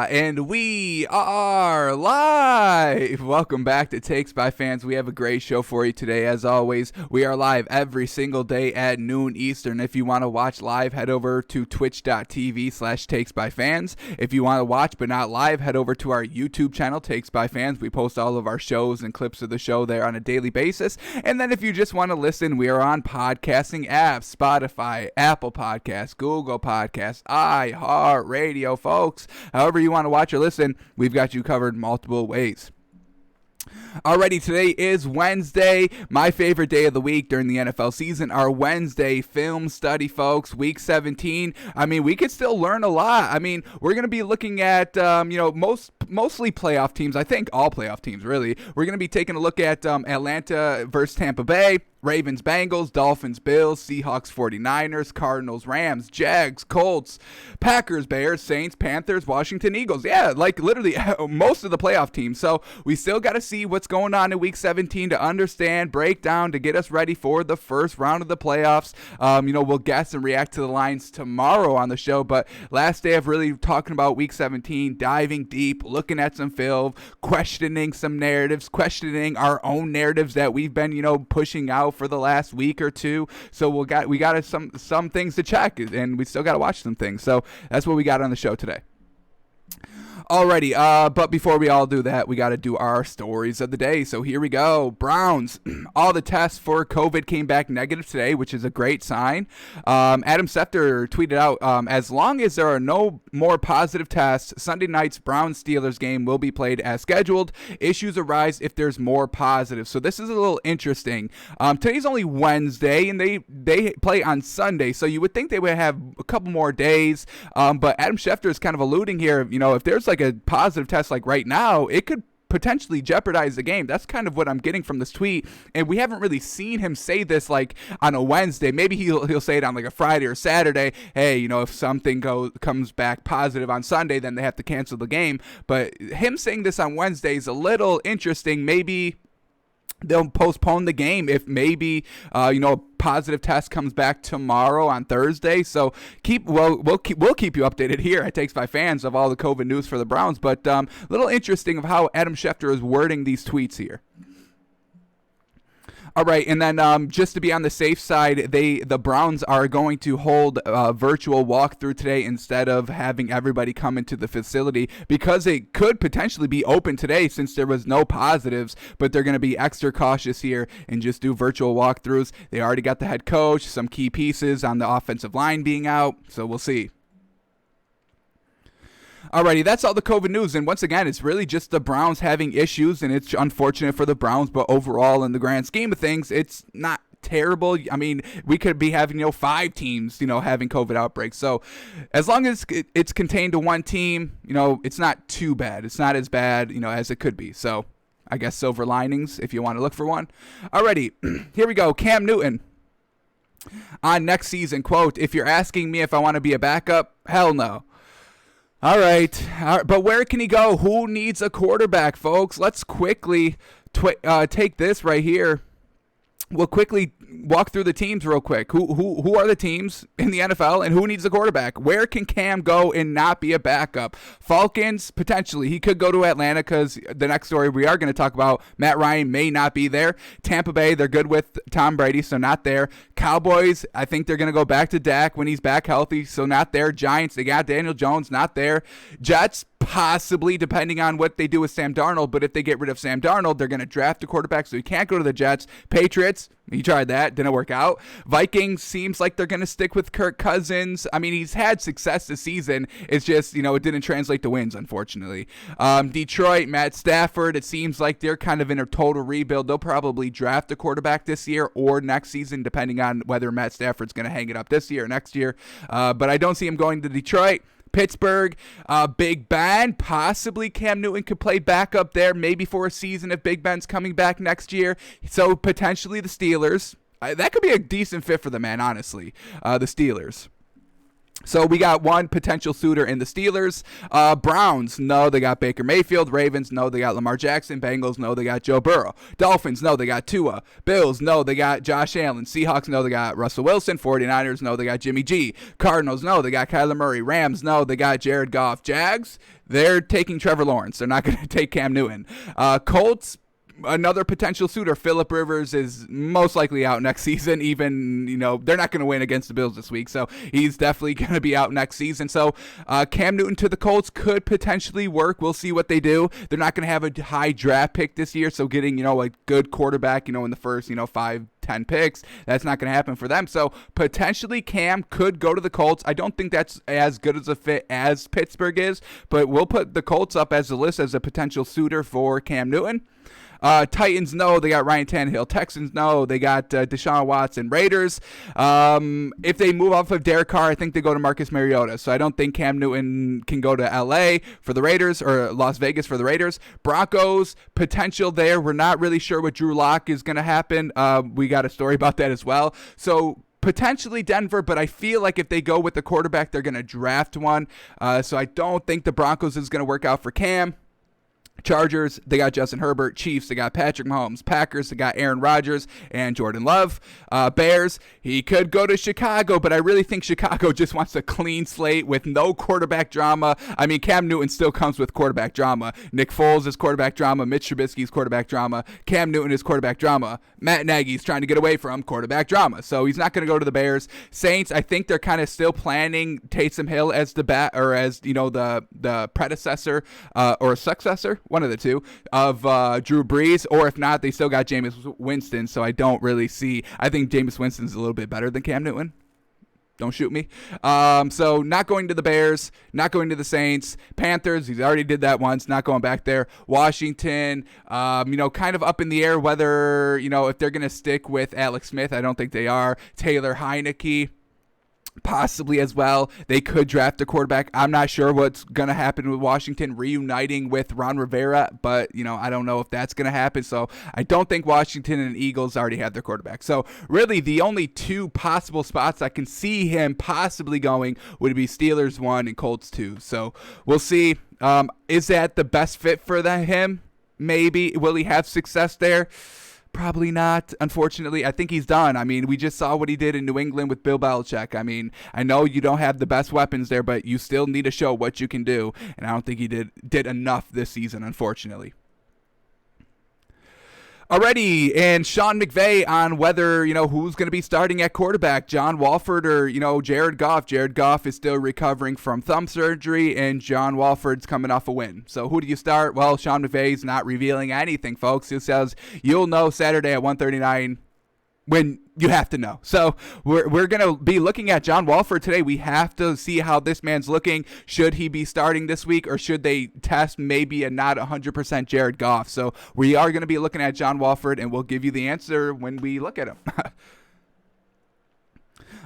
And we are live. Welcome back to Takes by Fans. We have a great show for you today. As always, we are live every single day at noon Eastern. If you want to watch live, head over to twitch.tv/Takes by Fans. If you want to watch but not live, head over to our YouTube channel, Takes by Fans. We post all of our shows and clips of the show there on a daily basis. And then if you just want to listen, we are on podcasting apps, Spotify, Apple Podcasts, Google Podcasts, iHeartRadio, folks. However you want to watch or listen, we've got you covered multiple ways. Alrighty, today is Wednesday, my favorite day of the week during the NFL season, our Wednesday film study, folks. Week 17. I mean, we could still learn a lot. I mean, we're going to be looking at, mostly playoff teams. I think all playoff teams, really. We're going to be taking a look at Atlanta versus Tampa Bay, Ravens, Bengals, Dolphins, Bills, Seahawks, 49ers, Cardinals, Rams, Jags, Colts, Packers, Bears, Saints, Panthers, Washington, Eagles. Yeah, like literally most of the playoff teams. So we still got to see what's going on in Week 17 to understand, break down, to get us ready for the first round of the playoffs. We'll guess and react to the lines tomorrow on the show. But last day of really talking about Week 17, diving deep, looking at some film, questioning some narratives, questioning our own narratives that we've been, pushing out for the last week or two. So we got some things to check, and we still got to watch some things. So that's what we got on the show today. Alrighty, but before we all do that, we got to do our stories of the day. So here we go. Browns, all the tests for COVID came back negative today, which is a great sign. Adam Schefter tweeted out, as long as there are no more positive tests, Sunday night's Browns-Steelers game will be played as scheduled. Issues arise if there's more positive. So this is a little interesting. Today's only Wednesday, and they play on Sunday, so you would think they would have a couple more days. But Adam Schefter is kind of alluding here, if there's like a positive test like right now, it could potentially jeopardize the game. That's kind of what I'm getting from this tweet, and we haven't really seen him say this like on a Wednesday. Maybe he'll say it on like a Friday or Saturday. Hey, if something comes back positive on Sunday, then they have to cancel the game. But him saying this on Wednesday is a little interesting. Maybe they'll postpone the game if maybe a positive test comes back tomorrow on Thursday. So we'll keep you updated here at Takes by Fans of all the COVID news for the Browns. But little interesting of how Adam Schefter is wording these tweets here. All right, and then just to be on the safe side, the Browns are going to hold a virtual walkthrough today instead of having everybody come into the facility, because it could potentially be open today since there was no positives, but they're going to be extra cautious here and just do virtual walkthroughs. They already got the head coach, some key pieces on the offensive line being out, so we'll see. Alrighty, that's all the COVID news, and once again, it's really just the Browns having issues, and it's unfortunate for the Browns, but overall, in the grand scheme of things, it's not terrible. I mean, we could be having, 5 teams, having COVID outbreaks, so as long as it's contained to one team, it's not too bad. It's not as bad, as it could be, so I guess silver linings, if you want to look for one. Alrighty, here we go. Cam Newton on next season, quote, "If you're asking me if I want to be a backup, hell no." All right, but where can he go? Who needs a quarterback, folks? Let's quickly take this right here. We'll quickly walk through the teams real quick. Who are the teams in the NFL, and who needs a quarterback? Where can Cam go and not be a backup? Falcons, potentially. He could go to Atlanta, because the next story we are going to talk about, Matt Ryan may not be there. Tampa Bay, they're good with Tom Brady, so not there. Cowboys, I think they're going to go back to Dak when he's back healthy, so not there. Giants, they got Daniel Jones, not there. Jets, possibly, depending on what they do with Sam Darnold. But if they get rid of Sam Darnold, they're going to draft a quarterback, so he can't go to the Jets. Patriots, he tried that, didn't work out. Vikings, seems like they're going to stick with Kirk Cousins. I mean, he's had success this season. It's just, it didn't translate to wins, unfortunately. Detroit, Matt Stafford, it seems like they're kind of in a total rebuild. They'll probably draft a quarterback this year or next season, depending on whether Matt Stafford's going to hang it up this year or next year. But I don't see him going to Detroit. Pittsburgh, Big Ben, possibly Cam Newton could play backup there, maybe for a season if Big Ben's coming back next year. So potentially the Steelers. That could be a decent fit for the man, honestly, the Steelers. So we got one potential suitor in the Steelers. Browns, no, they got Baker Mayfield. Ravens, no, they got Lamar Jackson. Bengals, no, they got Joe Burrow. Dolphins, no, they got Tua. Bills, no, they got Josh Allen. Seahawks, no, they got Russell Wilson. 49ers, no, they got Jimmy G. Cardinals, no, they got Kyler Murray. Rams, no, they got Jared Goff. Jags, they're taking Trevor Lawrence. They're not going to take Cam Newton. Colts, another potential suitor, Phillip Rivers, is most likely out next season. Even, they're not going to win against the Bills this week, so he's definitely going to be out next season. So Cam Newton to the Colts could potentially work. We'll see what they do. They're not going to have a high draft pick this year, so getting, a good quarterback, in the first, 5-10 picks, that's not going to happen for them. So potentially Cam could go to the Colts. I don't think that's as good as a fit as Pittsburgh is, but we'll put the Colts up as the list as a potential suitor for Cam Newton. Titans, no, they got Ryan Tannehill. Texans, no, they got Deshaun Watson. Raiders, if they move off of Derek Carr, I think they go to Marcus Mariota. So I don't think Cam Newton can go to LA for the Raiders or Las Vegas for the Raiders. Broncos, potential there. We're not really sure what Drew Lock is going to happen. We got a story about that as well. So potentially Denver, but I feel like if they go with the quarterback, they're going to draft one. So I don't think the Broncos is going to work out for Cam. Chargers, they got Justin Herbert. Chiefs, they got Patrick Mahomes. Packers, they got Aaron Rodgers and Jordan Love. Bears, he could go to Chicago, but I really think Chicago just wants a clean slate with no quarterback drama. I mean, Cam Newton still comes with quarterback drama. Nick Foles is quarterback drama. Mitch Trubisky's quarterback drama. Cam Newton is quarterback drama. Matt Nagy's trying to get away from quarterback drama, so he's not going to go to the Bears. Saints, I think they're kind of still planning Taysom Hill as the the predecessor or successor, one of the two, of Drew Brees, or if not, they still got Jameis Winston, so I don't really see. I think Jameis Winston's a little bit better than Cam Newton. Don't shoot me. So not going to the Bears, not going to the Saints. Panthers, he's already did that once, not going back there. Washington, kind of up in the air whether, if they're going to stick with Alex Smith. I don't think they are. Taylor Heineke, possibly as well. They could draft a quarterback. I'm not sure what's going to happen with Washington reuniting with Ron Rivera, but, I don't know if that's going to happen. So I don't think Washington and Eagles already have their quarterback. So really the only two possible spots I can see him possibly going would be Steelers 1 and Colts 2. So we'll see. Is that the best fit for him? Maybe. Will he have success there? Probably not, unfortunately. I think he's done. I mean, we just saw what he did in New England with Bill Belichick. I mean, I know you don't have the best weapons there, but you still need to show what you can do, and I don't think he did enough this season, unfortunately. Alrighty, and Sean McVay on whether, who's going to be starting at quarterback, John Wolford or, Jared Goff. Jared Goff is still recovering from thumb surgery, and John Wolford's coming off a win. So who do you start? Well, Sean McVay's not revealing anything, folks. He says you'll know Saturday at 1:39 when you have to know. So we're going to be looking at John Wolford today. We have to see how this man's looking. Should he be starting this week, or should they test maybe a not 100% Jared Goff? So we are going to be looking at John Wolford, and we'll give you the answer when we look at him.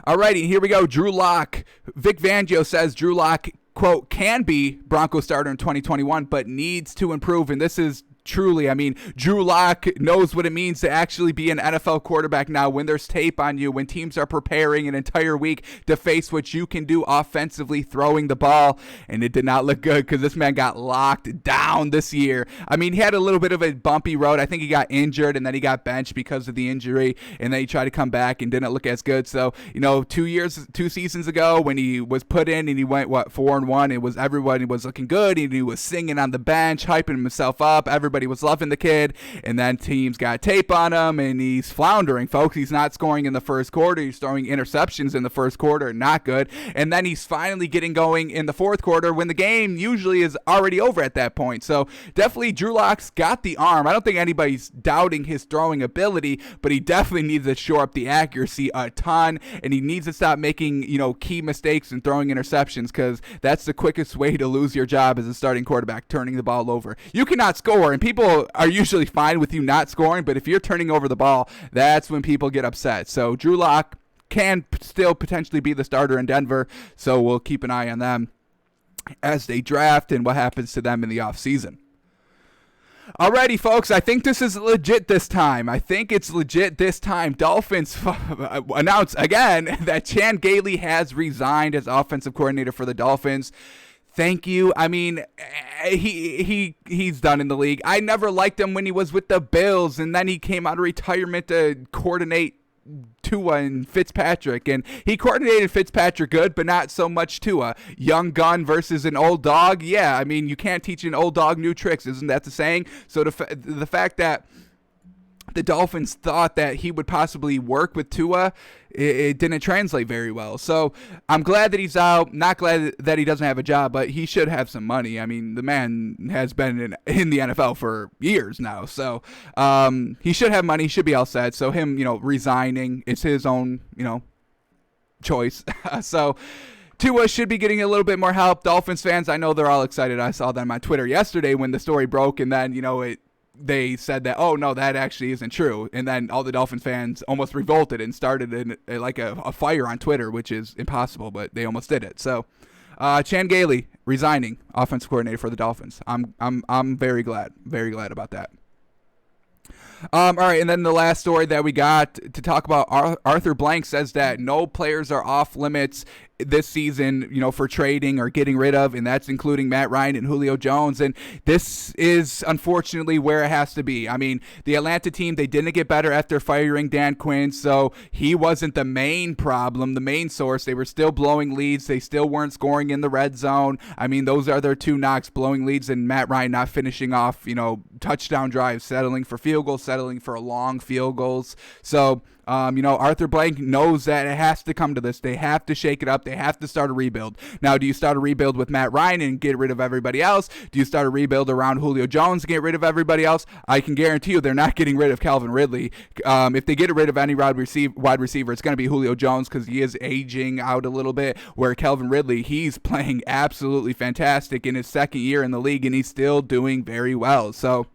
Alrighty, here we go. Drew Lock. Vic Fangio says Drew Lock, quote, can be Broncos starter in 2021, but needs to improve. And this is truly, I mean, Drew Lock knows what it means to actually be an NFL quarterback now when there's tape on you, when teams are preparing an entire week to face what you can do offensively throwing the ball, and it did not look good because this man got locked down this year. I mean, he had a little bit of a bumpy road. I think he got injured, and then he got benched because of the injury, and then he tried to come back and didn't look as good. So, 2 seasons ago when he was put in and he went, 4-1, everybody was looking good, and he was singing on the bench, hyping himself up. Everybody was loving the kid, and then teams got tape on him, and he's floundering, folks. He's not scoring in the first quarter. He's throwing interceptions in the first quarter, not good. And then he's finally getting going in the fourth quarter when the game usually is already over at that point. So definitely Drew Lock's got the arm. I don't think anybody's doubting his throwing ability, but he definitely needs to shore up the accuracy a ton, and he needs to stop making, key mistakes and throwing interceptions, because that's the quickest way to lose your job as a starting quarterback, turning the ball over. You cannot score, and people are usually fine with you not scoring, but if you're turning over the ball, that's when people get upset. So Drew Lock can still potentially be the starter in Denver, so we'll keep an eye on them as they draft and what happens to them in the offseason. Alrighty, folks, I think this is legit this time. I think it's legit this time. Dolphins announce again that Chan Gailey has resigned as offensive coordinator for the Dolphins. Thank you. I mean, he's done in the league. I never liked him when he was with the Bills, and then he came out of retirement to coordinate Tua and Fitzpatrick, and he coordinated Fitzpatrick good, but not so much Tua. Young gun versus an old dog. Yeah, I mean, you can't teach an old dog new tricks. Isn't that the saying? So the fact that the Dolphins thought that he would possibly work with Tua, it didn't translate very well. So I'm glad that he's out. Not glad that he doesn't have a job, but he should have some money. I mean, the man has been in the NFL for years now. So he should have money. He should be all set. So him, resigning, it's his own, choice. So Tua should be getting a little bit more help. Dolphins fans, I know they're all excited. I saw them on Twitter yesterday when the story broke, and then, they said that, oh, no, that actually isn't true. And then all the Dolphins fans almost revolted and started a fire on Twitter, which is impossible, but they almost did it. So Chan Gailey resigning, offensive coordinator for the Dolphins. I'm very glad about that. All right, and then the last story that we got to talk about, Arthur Blank says that no players are off limits this season, for trading or getting rid of, and that's including Matt Ryan and Julio Jones. And this is unfortunately where it has to be. I mean, the Atlanta team, they didn't get better after firing Dan Quinn, so he wasn't the main problem, the main source. They were still blowing leads. They still weren't scoring in the red zone. I mean, those are their two knocks, blowing leads and Matt Ryan not finishing off, touchdown drives, settling for field goals, settling for long field goals. So, Arthur Blank knows that it has to come to this. They have to shake it up. They have to start a rebuild. Now, do you start a rebuild with Matt Ryan and get rid of everybody else? Do you start a rebuild around Julio Jones and get rid of everybody else? I can guarantee you they're not getting rid of Calvin Ridley. If they get rid of any wide receiver, it's going to be Julio Jones because he is aging out a little bit, where Calvin Ridley, he's playing absolutely fantastic in his second year in the league, and he's still doing very well. So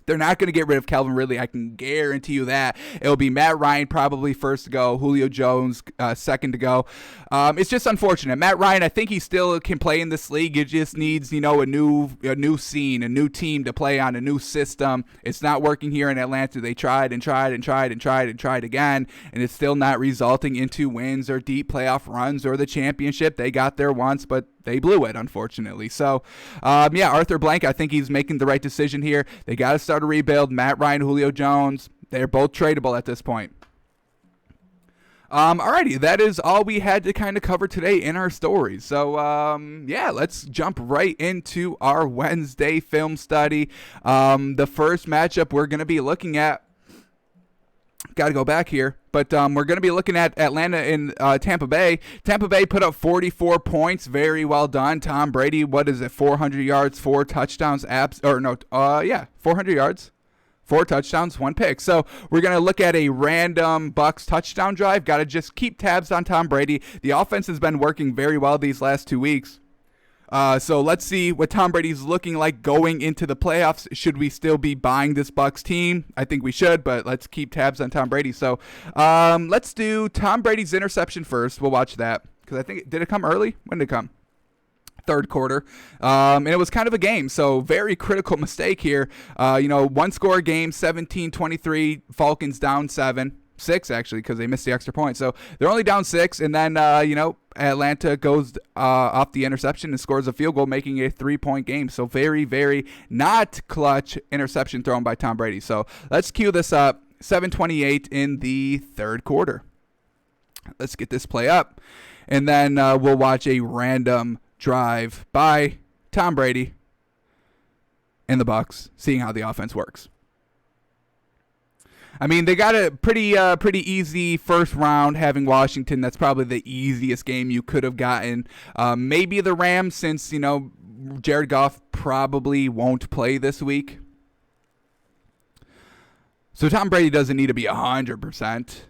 they're not going to get rid of Calvin Ridley. I can guarantee you that. It'll be Matt Ryan probably first to go, Julio Jones second to go. It's just unfortunate. Matt Ryan, I think he still can play in this league. It just needs, a new scene, a new team to play on, a new system. It's not working here in Atlanta. They tried and tried and tried and tried and tried again, and it's still not resulting into wins or deep playoff runs or the championship. They got there once, but they blew it, unfortunately. So, Arthur Blank, I think he's making the right decision here. They got to start a rebuild. Matt Ryan, Julio Jones, they're both tradable at this point. Alrighty, that is all we had to kind of cover today in our stories. So, let's jump right into our Wednesday film study. The first matchup we're going to be looking at, got to go back here, but we're going to be looking at Atlanta and Tampa Bay. Tampa Bay put up 44 points. Very well done. Tom Brady, 400 yards, 4 touchdowns, 400 yards, 4 touchdowns, 1 pick. So we're going to look at a random Bucs touchdown drive. Got to just keep tabs on Tom Brady. The offense has been working very well these last 2 weeks. So let's see what Tom Brady's looking like going into the playoffs. Should we still be buying this Bucs team? I think we should, but let's keep tabs on Tom Brady. So let's do Tom Brady's interception first. We'll watch that because I think, did it come early? When did it come? Third quarter, and it was kind of a game, so very critical mistake here. 1-score game, 17-23, Falcons down 6 actually, because they missed the extra point. So they're only down 6, and then Atlanta goes off the interception and scores a field goal, making it a 3-point game. So very, very not clutch interception thrown by Tom Brady. So let's cue this up. 7:28 in the third quarter. Let's get this play up, and then we'll watch a random drive by Tom Brady and the Bucs, seeing how the offense works. I mean, they got a pretty easy first round having Washington. That's probably the easiest game you could have gotten. Maybe the Rams, since, Jared Goff probably won't play this week. So Tom Brady doesn't need to be 100%.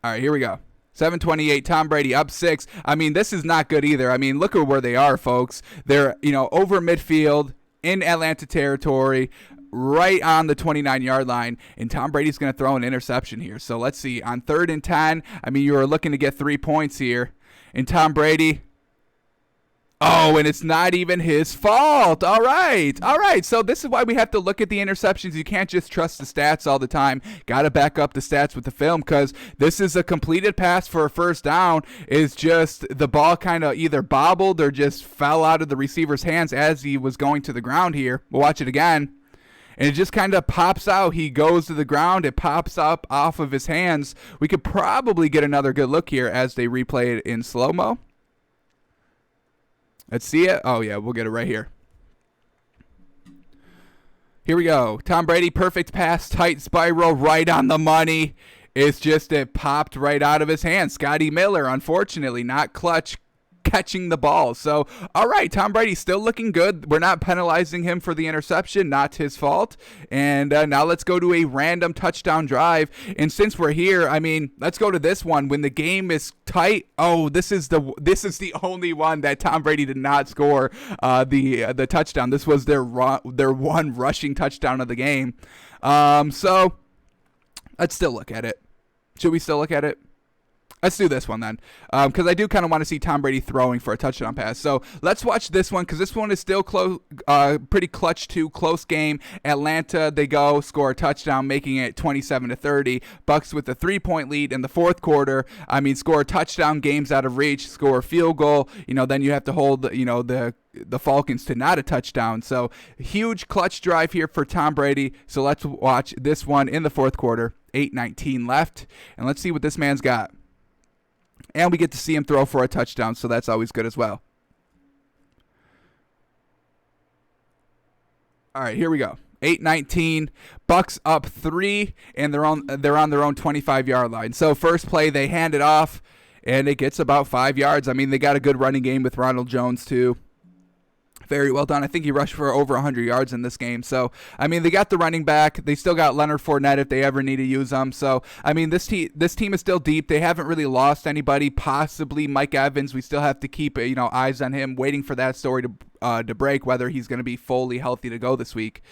All right, here we go. 7:28, Tom Brady up 6. I mean, this is not good either. I mean, look at where they are, folks. They're, over midfield in Atlanta territory, right on the 29-yard line, and Tom Brady's going to throw an interception here. So let's see. On 3rd and 10, I mean, you are looking to get 3 points here. And Tom Brady, Oh, and it's not even his fault. All right. All right. So this is why we have to look at the interceptions. You can't just trust the stats all the time. Got to back up the stats with the film, because this is a completed pass for a first down. Is just the ball kind of either bobbled or just fell out of the receiver's hands as he was going to the ground here. We'll watch it again. And it just kind of pops out. He goes to the ground. It pops up off of his hands. We could probably get another good look here as they replay it in slow-mo. Let's see it. Oh, yeah, we'll get it right here. Here we go. Tom Brady, perfect pass, tight spiral, right on the money. It's just it popped right out of his hand. Scotty Miller, unfortunately, not clutch catching the ball. So, all right, Tom Brady still looking good. We're not penalizing him for the interception, not his fault. And now let's go to a random touchdown drive. And since we're here, I mean, let's go to this one when the game is tight. Oh, this is the only one that Tom Brady did not score the touchdown. This was their one rushing touchdown of the game. So let's still look at it. Should we still look at it? Let's do this one then, because I do kind of want to see Tom Brady throwing for a touchdown pass. So let's watch this one, because this one is still close, pretty clutch too. Close game. Atlanta, they go score a touchdown, making it 27-30. Bucks with a 3-point lead in the fourth quarter. I mean, score a touchdown, games out of reach. Score a field goal. Then you have to hold the Falcons to not a touchdown. So huge clutch drive here for Tom Brady. So let's watch this one in the fourth quarter. 8:19 left, and let's see what this man's got. And we get to see him throw for a touchdown, so that's always good as well. All right, here we go. 8:19, Bucks up 3, and they're on their own 25-yard line. So first play, they hand it off, and it gets about 5 yards. I mean, they got a good running game with Ronald Jones too. Very well done. I think he rushed for over 100 yards in this game. So, I mean, they got the running back. They still got Leonard Fournette if they ever need to use them. So, I mean, this team is still deep. They haven't really lost anybody. Possibly Mike Evans. We still have to keep eyes on him, waiting for that story to break, whether he's going to be fully healthy to go this week.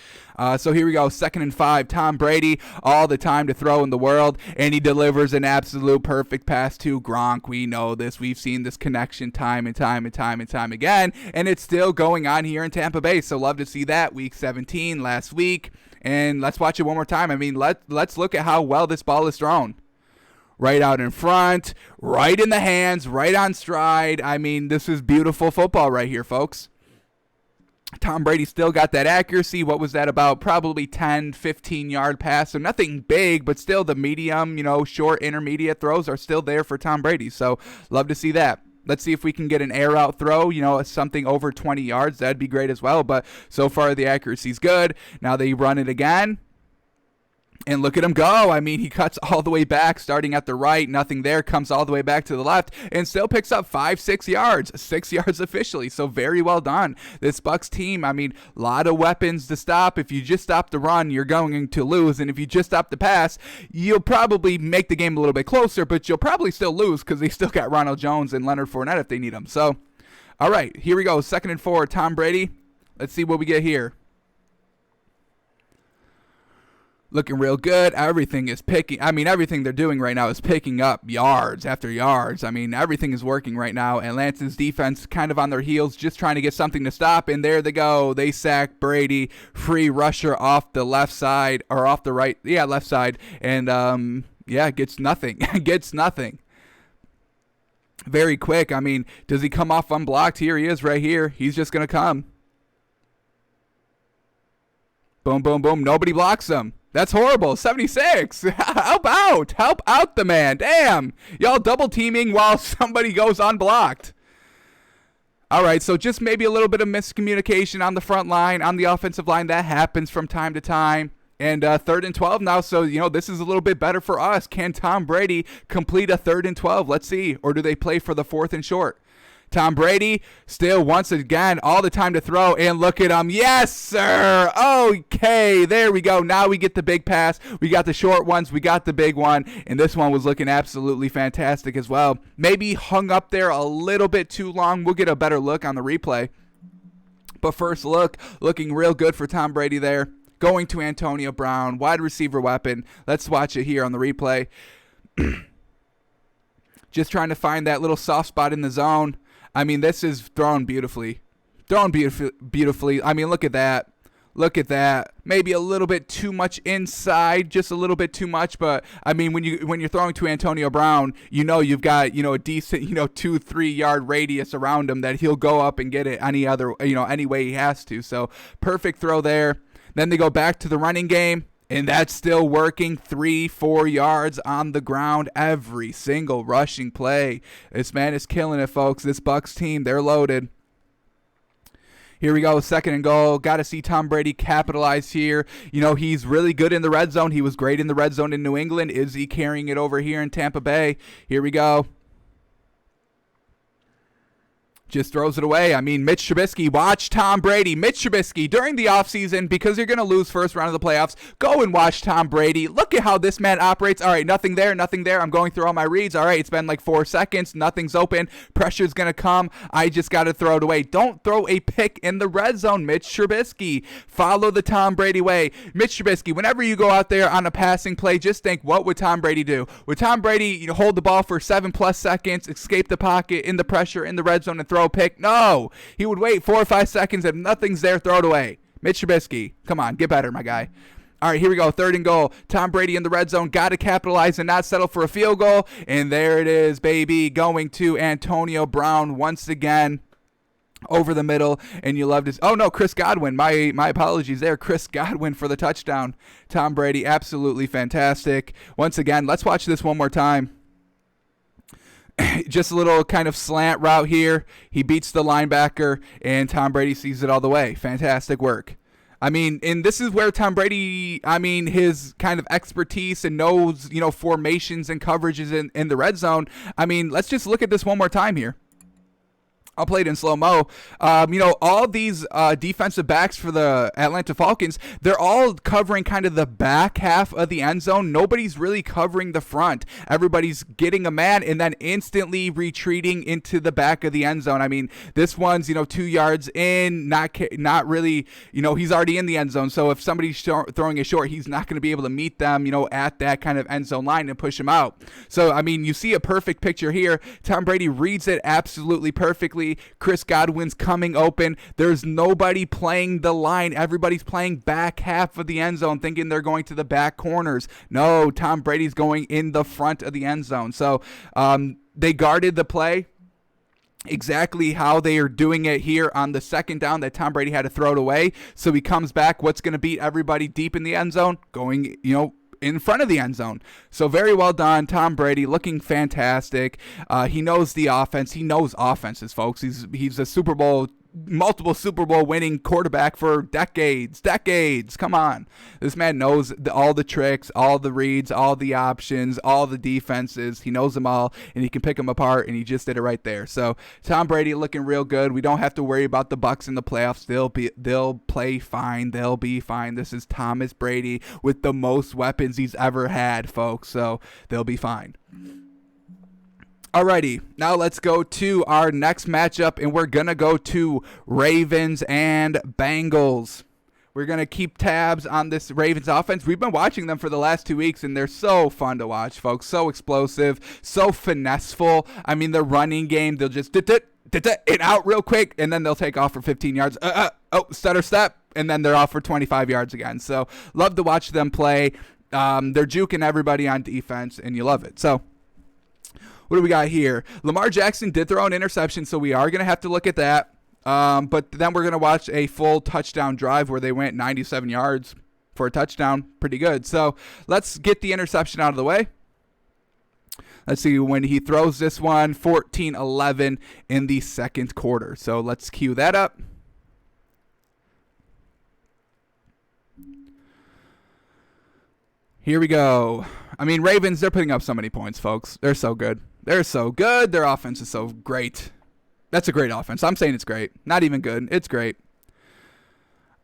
So here we go, 2nd and 5. Tom Brady, all the time to throw in the world, and he delivers an absolute perfect pass to Gronk. We know this. We've seen this connection time and time again, and it's still going on here in Tampa Bay. So love to see that. Week 17 last week, and let's watch it one more time. I mean, let's look at how well this ball is thrown. Right out in front, right in the hands, right on stride. I mean, this is beautiful football right here, folks. Tom Brady still got that accuracy. What was that about? Probably 10, 15-yard pass. So nothing big, but still the medium, short, intermediate throws are still there for Tom Brady. So love to see that. Let's see if we can get an air out throw, something over 20 yards. That'd be great as well. But so far the accuracy's good. Now they run it again. And look at him go. I mean, he cuts all the way back, starting at the right. Nothing there. Comes all the way back to the left and still picks up 5-6 yards. 6 yards officially. So very well done. This Bucs team, I mean, a lot of weapons to stop. If you just stop the run, you're going to lose. And if you just stop the pass, you'll probably make the game a little bit closer, but you'll probably still lose because they still got Ronald Jones and Leonard Fournette if they need them. So, all right, here we go. 2nd and 4, Tom Brady. Let's see what we get here. Looking real good. Everything is everything they're doing right now is picking up yards after yards. I mean, everything is working right now. Atlanta's defense kind of on their heels, just trying to get something to stop. And there they go. They sack Brady. Free rusher off the left side, or off the right. Yeah, left side. And, gets nothing. Gets nothing. Very quick. I mean, does he come off unblocked? Here he is right here. He's just going to come. Boom, boom, boom. Nobody blocks him. That's horrible. 76. Help out the man. Damn. Y'all double teaming while somebody goes unblocked. All right, so just maybe a little bit of miscommunication on the front line, on the offensive line. That happens from time to time. And 3rd and 12 now, so, this is a little bit better for us. Can Tom Brady complete a 3rd and 12? Let's see. Or do they play for the 4th and short? Tom Brady, still once again, all the time to throw, and look at him. Yes, sir. Okay, there we go. Now we get the big pass. We got the short ones. We got the big one, and this one was looking absolutely fantastic as well. Maybe hung up there a little bit too long. We'll get a better look on the replay. But first look, looking real good for Tom Brady there. Going to Antonio Brown, wide receiver weapon. Let's watch it here on the replay. Just trying to find that little soft spot in the zone. I mean, this is thrown beautifully. Beautifully. I mean, look at that. Look at that. Maybe a little bit too much inside, just a little bit too much. But I mean, when you're throwing to Antonio Brown, you've got a decent 2-3 yard radius around him that he'll go up and get it any way he has to. So perfect throw there. Then they go back to the running game, and that's still working. 3-4 yards on the ground every single rushing play. This man is killing it, folks. This Bucs team, they're loaded. Here we go, 2nd and goal. Got to see Tom Brady capitalize here. He's really good in the red zone. He was great in the red zone in New England. Is he carrying it over here in Tampa Bay? Here we go. Just throws it away. I mean, Mitch Trubisky, watch Tom Brady. Mitch Trubisky, during the offseason, because you're going to lose first round of the playoffs, go and watch Tom Brady. Look at how this man operates. All right, nothing there. I'm going through all my reads. All right, it's been like 4 seconds. Nothing's open. Pressure's going to come. I just got to throw it away. Don't throw a pick in the red zone, Mitch Trubisky. Follow the Tom Brady way. Mitch Trubisky, whenever you go out there on a passing play, just think, what would Tom Brady do? Would Tom Brady hold the ball for 7+ seconds, escape the pocket in the pressure in the red zone and throw a pick? No, he would wait 4 or 5 seconds. If nothing's there, throw it away. Mitch Trubisky, come on, get better, my guy. All right, here we go, 3rd and goal. Tom Brady in the red zone, got to capitalize and not settle for a field goal. And there it is, baby, going to Antonio Brown once again. Over the middle, and you love this. Oh no, Chris Godwin. My apologies there. Chris Godwin for the touchdown. Tom Brady, absolutely fantastic. Once again, let's watch this one more time. Just a little kind of slant route here. He beats the linebacker, and Tom Brady sees it all the way. Fantastic work. I mean, and this is where Tom Brady, his kind of expertise and knows, formations and coverages in the red zone. I mean, let's just look at this one more time here. I'll play it in slow-mo. All these defensive backs for the Atlanta Falcons, they're all covering kind of the back half of the end zone. Nobody's really covering the front. Everybody's getting a man and then instantly retreating into the back of the end zone. I mean, this one's, 2 yards in, not really, he's already in the end zone. So if somebody's throwing it short, he's not going to be able to meet them, at that kind of end zone line and push him out. So, I mean, you see a perfect picture here. Tom Brady reads it absolutely perfectly. Chris Godwin's coming open. There's nobody playing the line. Everybody's playing back half of the end zone, thinking they're going to the back corners. No, Tom Brady's going in the front of the end zone. So they guarded the play exactly how they are doing it here on the 2nd down that Tom Brady had to throw it away. So he comes back. What's going to beat everybody deep in the end zone? Going, in front of the end zone. So very well done. Tom Brady looking fantastic. He knows the offense. He knows offenses, folks. He's a multiple Super Bowl winning quarterback for decades. Come on. This man knows all the tricks, all the reads, all the options, all the defenses. He knows them all, and he can pick them apart, and he just did it right there. So Tom Brady looking real good. We don't have to worry about the Bucs in the playoffs. They'll play fine. They'll be fine. This is Thomas Brady with the most weapons he's ever had, folks. So they'll be fine. Alrighty, now let's go to our next matchup, and we're going to go to Ravens and Bengals. We're going to keep tabs on this Ravens offense. We've been watching them for the last 2 weeks, and they're so fun to watch, folks. So explosive, so finesseful. I mean, the running game, they'll just and out real quick, and then they'll take off for 15 yards. Stutter step, and then they're off for 25 yards again. So love to watch them play. They're juking everybody on defense, and you love it. So what do we got here? Lamar Jackson did throw an interception, so we are going to have to look at that. But then we're going to watch a full touchdown drive where they went 97 yards for a touchdown. Pretty good. So let's get the interception out of the way. Let's see when he throws this one, 14-11 in the 2nd quarter. So let's cue that up. Here we go. I mean, Ravens, they're putting up so many points, folks. They're so good. They're so good. Their offense is so great. That's a great offense. I'm saying it's great. Not even good. It's great.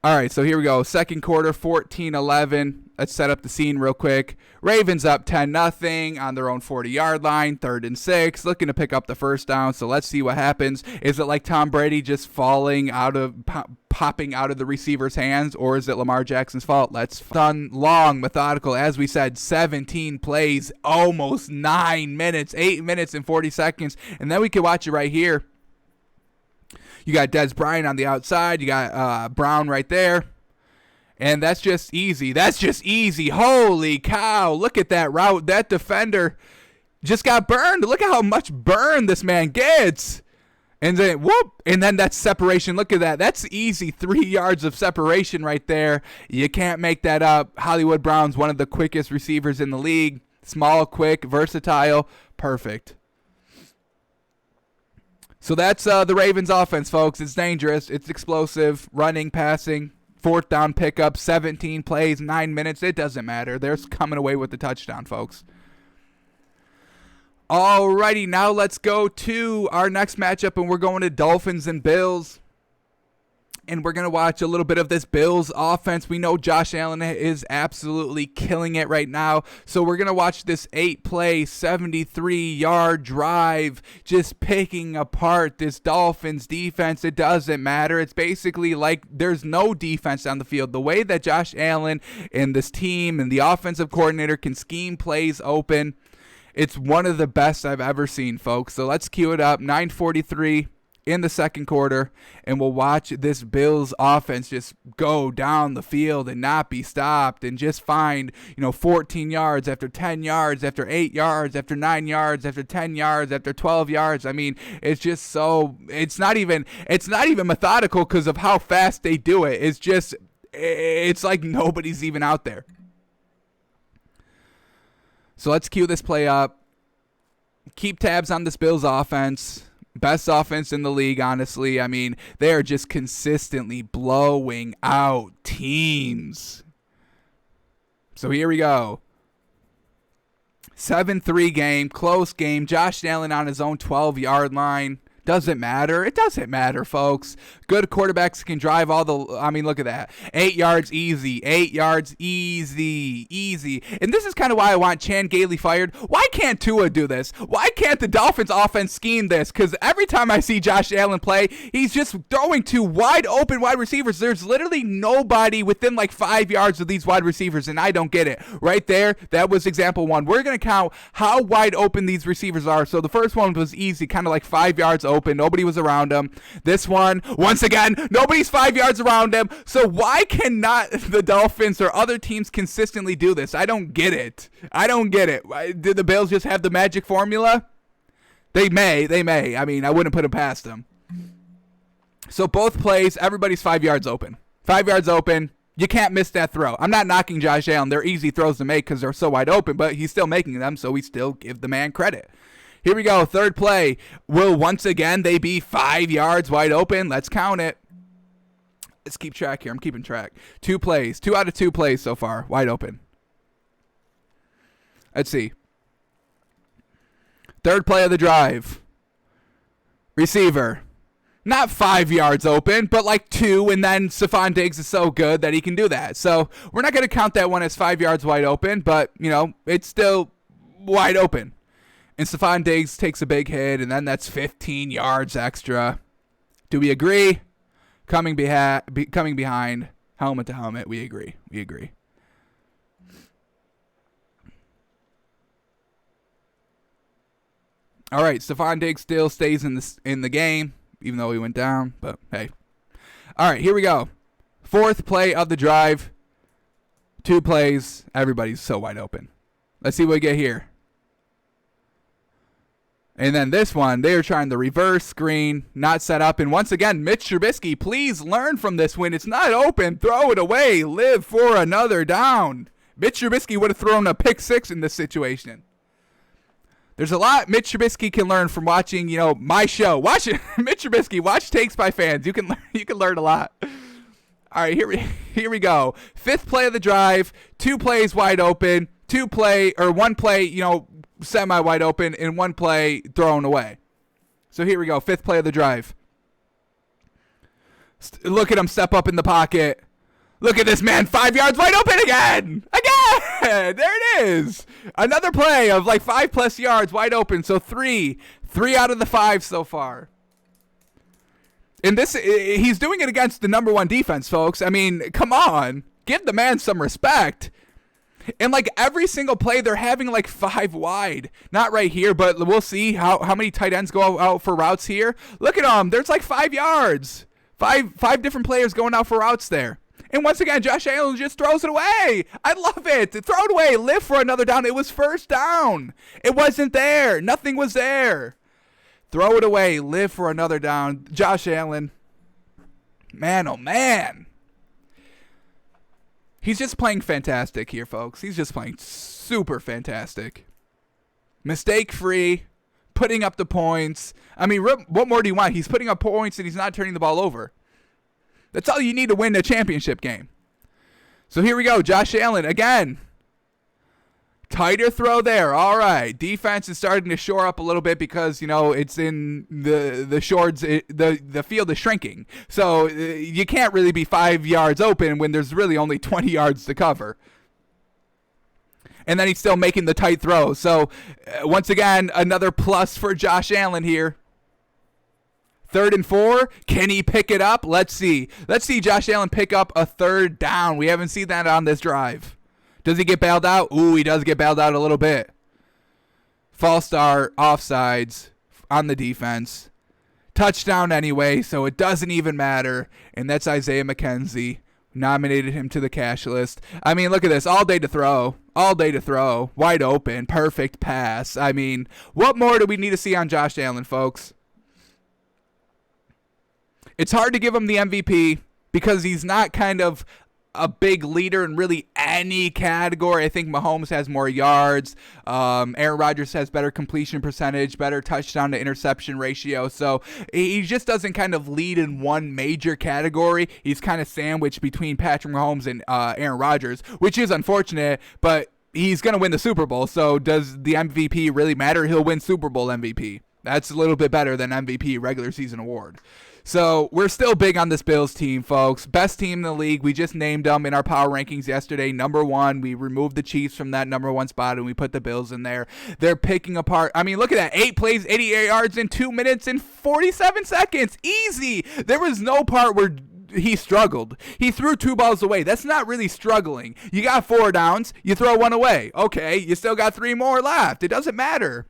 All right, so here we go. 2nd quarter, 14-11. Let's set up the scene real quick. Ravens up 10-0 on their own 40-yard line, 3rd and 6, looking to pick up the first down. So let's see what happens. Is it like Tom Brady just popping out of the receiver's hands, or is it Lamar Jackson's fault? Let's done long, methodical, as we said, 17 plays, almost 9 minutes, 8 minutes and 40 seconds, and then we can watch it right here. You got Des Bryant on the outside. You got Brown right there. And that's just easy. That's just easy. Holy cow. Look at that route. That defender just got burned. Look at how much burn this man gets. And then, whoop. And then that's separation. Look at that. That's easy 3 yards of separation right there. You can't make that up. Hollywood Brown's one of the quickest receivers in the league. Small, quick, versatile. Perfect. So that's the Ravens offense, folks. It's dangerous. It's explosive. Running, passing. Fourth down pickup, 17 plays, 9 minutes. It doesn't matter. They're coming away with the touchdown, folks. Alrighty, now let's go to our next matchup, and we're going to Dolphins and Bills. And we're going to watch a little bit of this Bills offense. We know Josh Allen is absolutely killing it right now. So we're going to watch this 8-play, 73-yard drive just picking apart this Dolphins defense. It doesn't matter. It's basically like there's no defense on the field. The way that Josh Allen and this team and the offensive coordinator can scheme plays open, it's one of the best I've ever seen, folks. So let's cue it up. 9:43. In the second quarter, and we'll watch this Bills offense just go down the field and not be stopped and just find, 14 yards after 10 yards after 8 yards after 9 yards after 10 yards after 12 yards. I mean, it's just so it's not even methodical because of how fast they do it. It's like nobody's even out there. So let's cue this play up. Keep tabs on this Bills offense. Best offense in the league, honestly. I mean, they are just consistently blowing out teams. So here we go. 7-3 game, close game. Josh Allen on his own 12-yard line. Doesn't matter. It doesn't matter, folks. Good quarterbacks can drive look at that. 8 yards easy. 8 yards easy. And this is kind of why I want Chan Gailey fired. Why can't Tua do this? Why can't the Dolphins offense scheme this? Because every time I see Josh Allen play, he's just throwing to wide open wide receivers. There's literally nobody within like 5 yards of these wide receivers, and I don't get it. Right there, that was example one. We're going to count how wide open these receivers are. So the first one was easy, kind of like 5 yards open. Nobody was around him. This one, once again, nobody's 5 yards around him. So why cannot the Dolphins or other teams consistently do this? I don't get it. Did the Bills just have the magic formula? They may. I mean, I wouldn't put them past them. So both plays, everybody's 5 yards open. 5 yards open. You can't miss that throw. I'm not knocking Josh Allen. They're easy throws to make because they're so wide open, but he's still making them, so we still give the man credit. Here we go, third play. Will once again they be 5 yards wide open? Let's count it. Let's keep track here. I'm keeping track. 2 plays. 2 out of 2 plays so far. Wide open. Let's see. Third play of the drive. Receiver. Not 5 yards open, but like 2, and then Stephon Diggs is so good that he can do that. So we're not going to count that one as 5 yards wide open, but, it's still wide open. And Stephon Diggs takes a big hit, and then that's 15 yards extra. Do we agree? Coming behind, helmet to helmet, we agree. All right, Stephon Diggs still stays in the game, even though he went down, but hey. All right, here we go. Fourth play of the drive. 2 plays. Everybody's so wide open. Let's see what we get here. And then this one, they are trying the reverse screen, not set up. And once again, Mitch Trubisky, please learn from this. When it's not open, throw it away. Live for another down. Mitch Trubisky would have thrown a pick 6 in this situation. There's a lot Mitch Trubisky can learn from watching, my show. Watch it, Mitch Trubisky. Watch Takes by Fans. You can learn a lot. All right, here we go. 5th play of the drive. 2 plays wide open. 1 play, semi wide open, and 1 play thrown away. So here we go. 5th play of the drive. Look at him step up in the pocket. Look at this man, 5 yards wide open again. There it is. Another play of like 5+ yards wide open. So 3 out of the 5 so far. And he's doing it against the number 1 defense, folks. I mean, come on. Give the man some respect. And like every single play, they're having like 5 wide. Not right here, but we'll see how many tight ends go out for routes here. Look at them. There's like 5 yards. Five different players going out for routes there. And once again, Josh Allen just throws it away. I love it. Throw it away. Live for another down. It was first down. It wasn't there. Nothing was there. Throw it away. Live for another down. Josh Allen. Man, oh man. He's just playing fantastic here, folks. He's just playing super fantastic. Mistake-free, putting up the points. I mean, what more do you want? He's putting up points and he's not turning the ball over. That's all you need to win a championship game. So here we go. Josh Allen again. Tighter throw there. All right. Defense is starting to shore up a little bit because, you know, it's in the shorts. The field is shrinking. So you can't really be 5 yards open when there's really only 20 yards to cover. And then he's still making the tight throw. So once again, another plus for Josh Allen here. 3rd and 4. Can he pick it up? Let's see. Let's see Josh Allen pick up a 3rd down. We haven't seen that on this drive. Does he get bailed out? Ooh, he does get bailed out a little bit. False start, offsides on the defense. Touchdown anyway, so it doesn't even matter. And that's Isaiah McKenzie. Nominated him to the cash list. I mean, look at this. All day to throw. All day to throw. Wide open. Perfect pass. I mean, what more do we need to see on Josh Allen, folks? It's hard to give him the MVP because he's not kind of a big leader in really any category. I think Mahomes has more yards. Aaron Rodgers has better completion percentage, better touchdown to interception ratio. So he just doesn't kind of lead in one major category. He's kind of sandwiched between Patrick Mahomes and Aaron Rodgers, which is unfortunate, but he's going to win the Super Bowl. So does the MVP really matter? He'll win Super Bowl MVP. That's a little bit better than MVP, regular season award. So we're still big on this Bills team, folks. Best team in the league. We just named them in our power rankings yesterday. Number 1. We removed the Chiefs from that number 1 spot, and we put the Bills in there. They're picking apart. I mean, look at that. 8 plays, 88 yards in 2 minutes and 47 seconds. Easy. There was no part where he struggled. He threw 2 balls away. That's not really struggling. You got 4 downs. You throw 1 away. Okay, you still got 3 more left. It doesn't matter.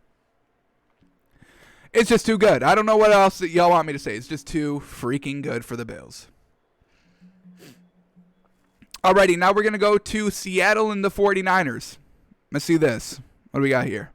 It's just too good. I don't know what else y'all want me to say. It's just too freaking good for the Bills. Alrighty, now we're going to go to Seattle and the 49ers. Let's see this. What do we got here?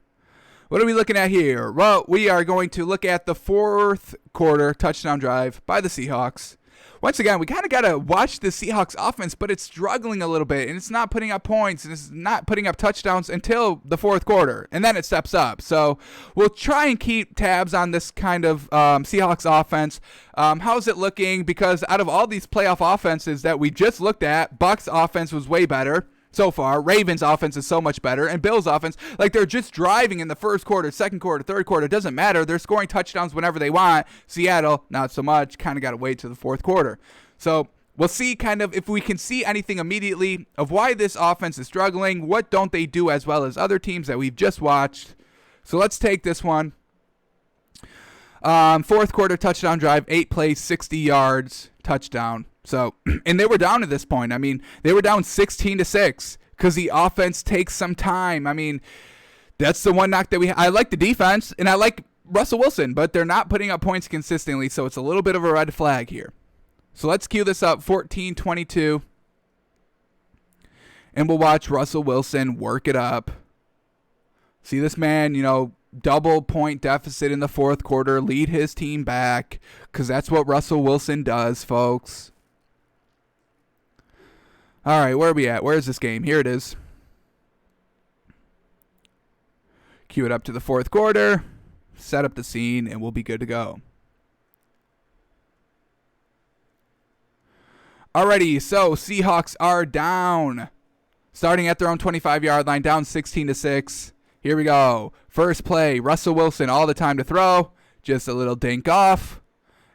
What are we looking at here? Well, we are going to look at the 4th quarter touchdown drive by the Seahawks. Once again, we kind of got to watch the Seahawks offense, but it's struggling a little bit, and it's not putting up points, and it's not putting up touchdowns until the 4th quarter, and then it steps up. So we'll try and keep tabs on this kind of Seahawks offense. How's it looking? Because out of all these playoff offenses that we just looked at, Bucs offense was way better so far. Ravens offense is so much better, and Bills offense, like they're just driving in the 1st quarter, 2nd quarter, 3rd quarter. It doesn't matter. They're scoring touchdowns whenever they want. Seattle, not so much. Kind of got to wait to the 4th quarter. So we'll see kind of if we can see anything immediately of why this offense is struggling. What don't they do as well as other teams that we've just watched? So let's take this one. 4th quarter touchdown drive, 8 plays, 60 yards, touchdown. So, and they were down at this point. I mean, they were down 16-6 because the offense takes some time. I mean, that's the one knock that I like the defense, and I like Russell Wilson, but they're not putting up points consistently, so it's a little bit of a red flag here. So let's cue this up, 14-22, and we'll watch Russell Wilson work it up. See this man, you know, double point deficit in the 4th quarter, lead his team back, because that's what Russell Wilson does, folks. All right, where are we at? Where is this game? Here it is. Cue it up to the 4th quarter, set up the scene, and we'll be good to go. Alrighty, so Seahawks are down. Starting at their own 25-yard line, down 16-6. Here we go. First play, Russell Wilson, all the time to throw. Just a little dink off.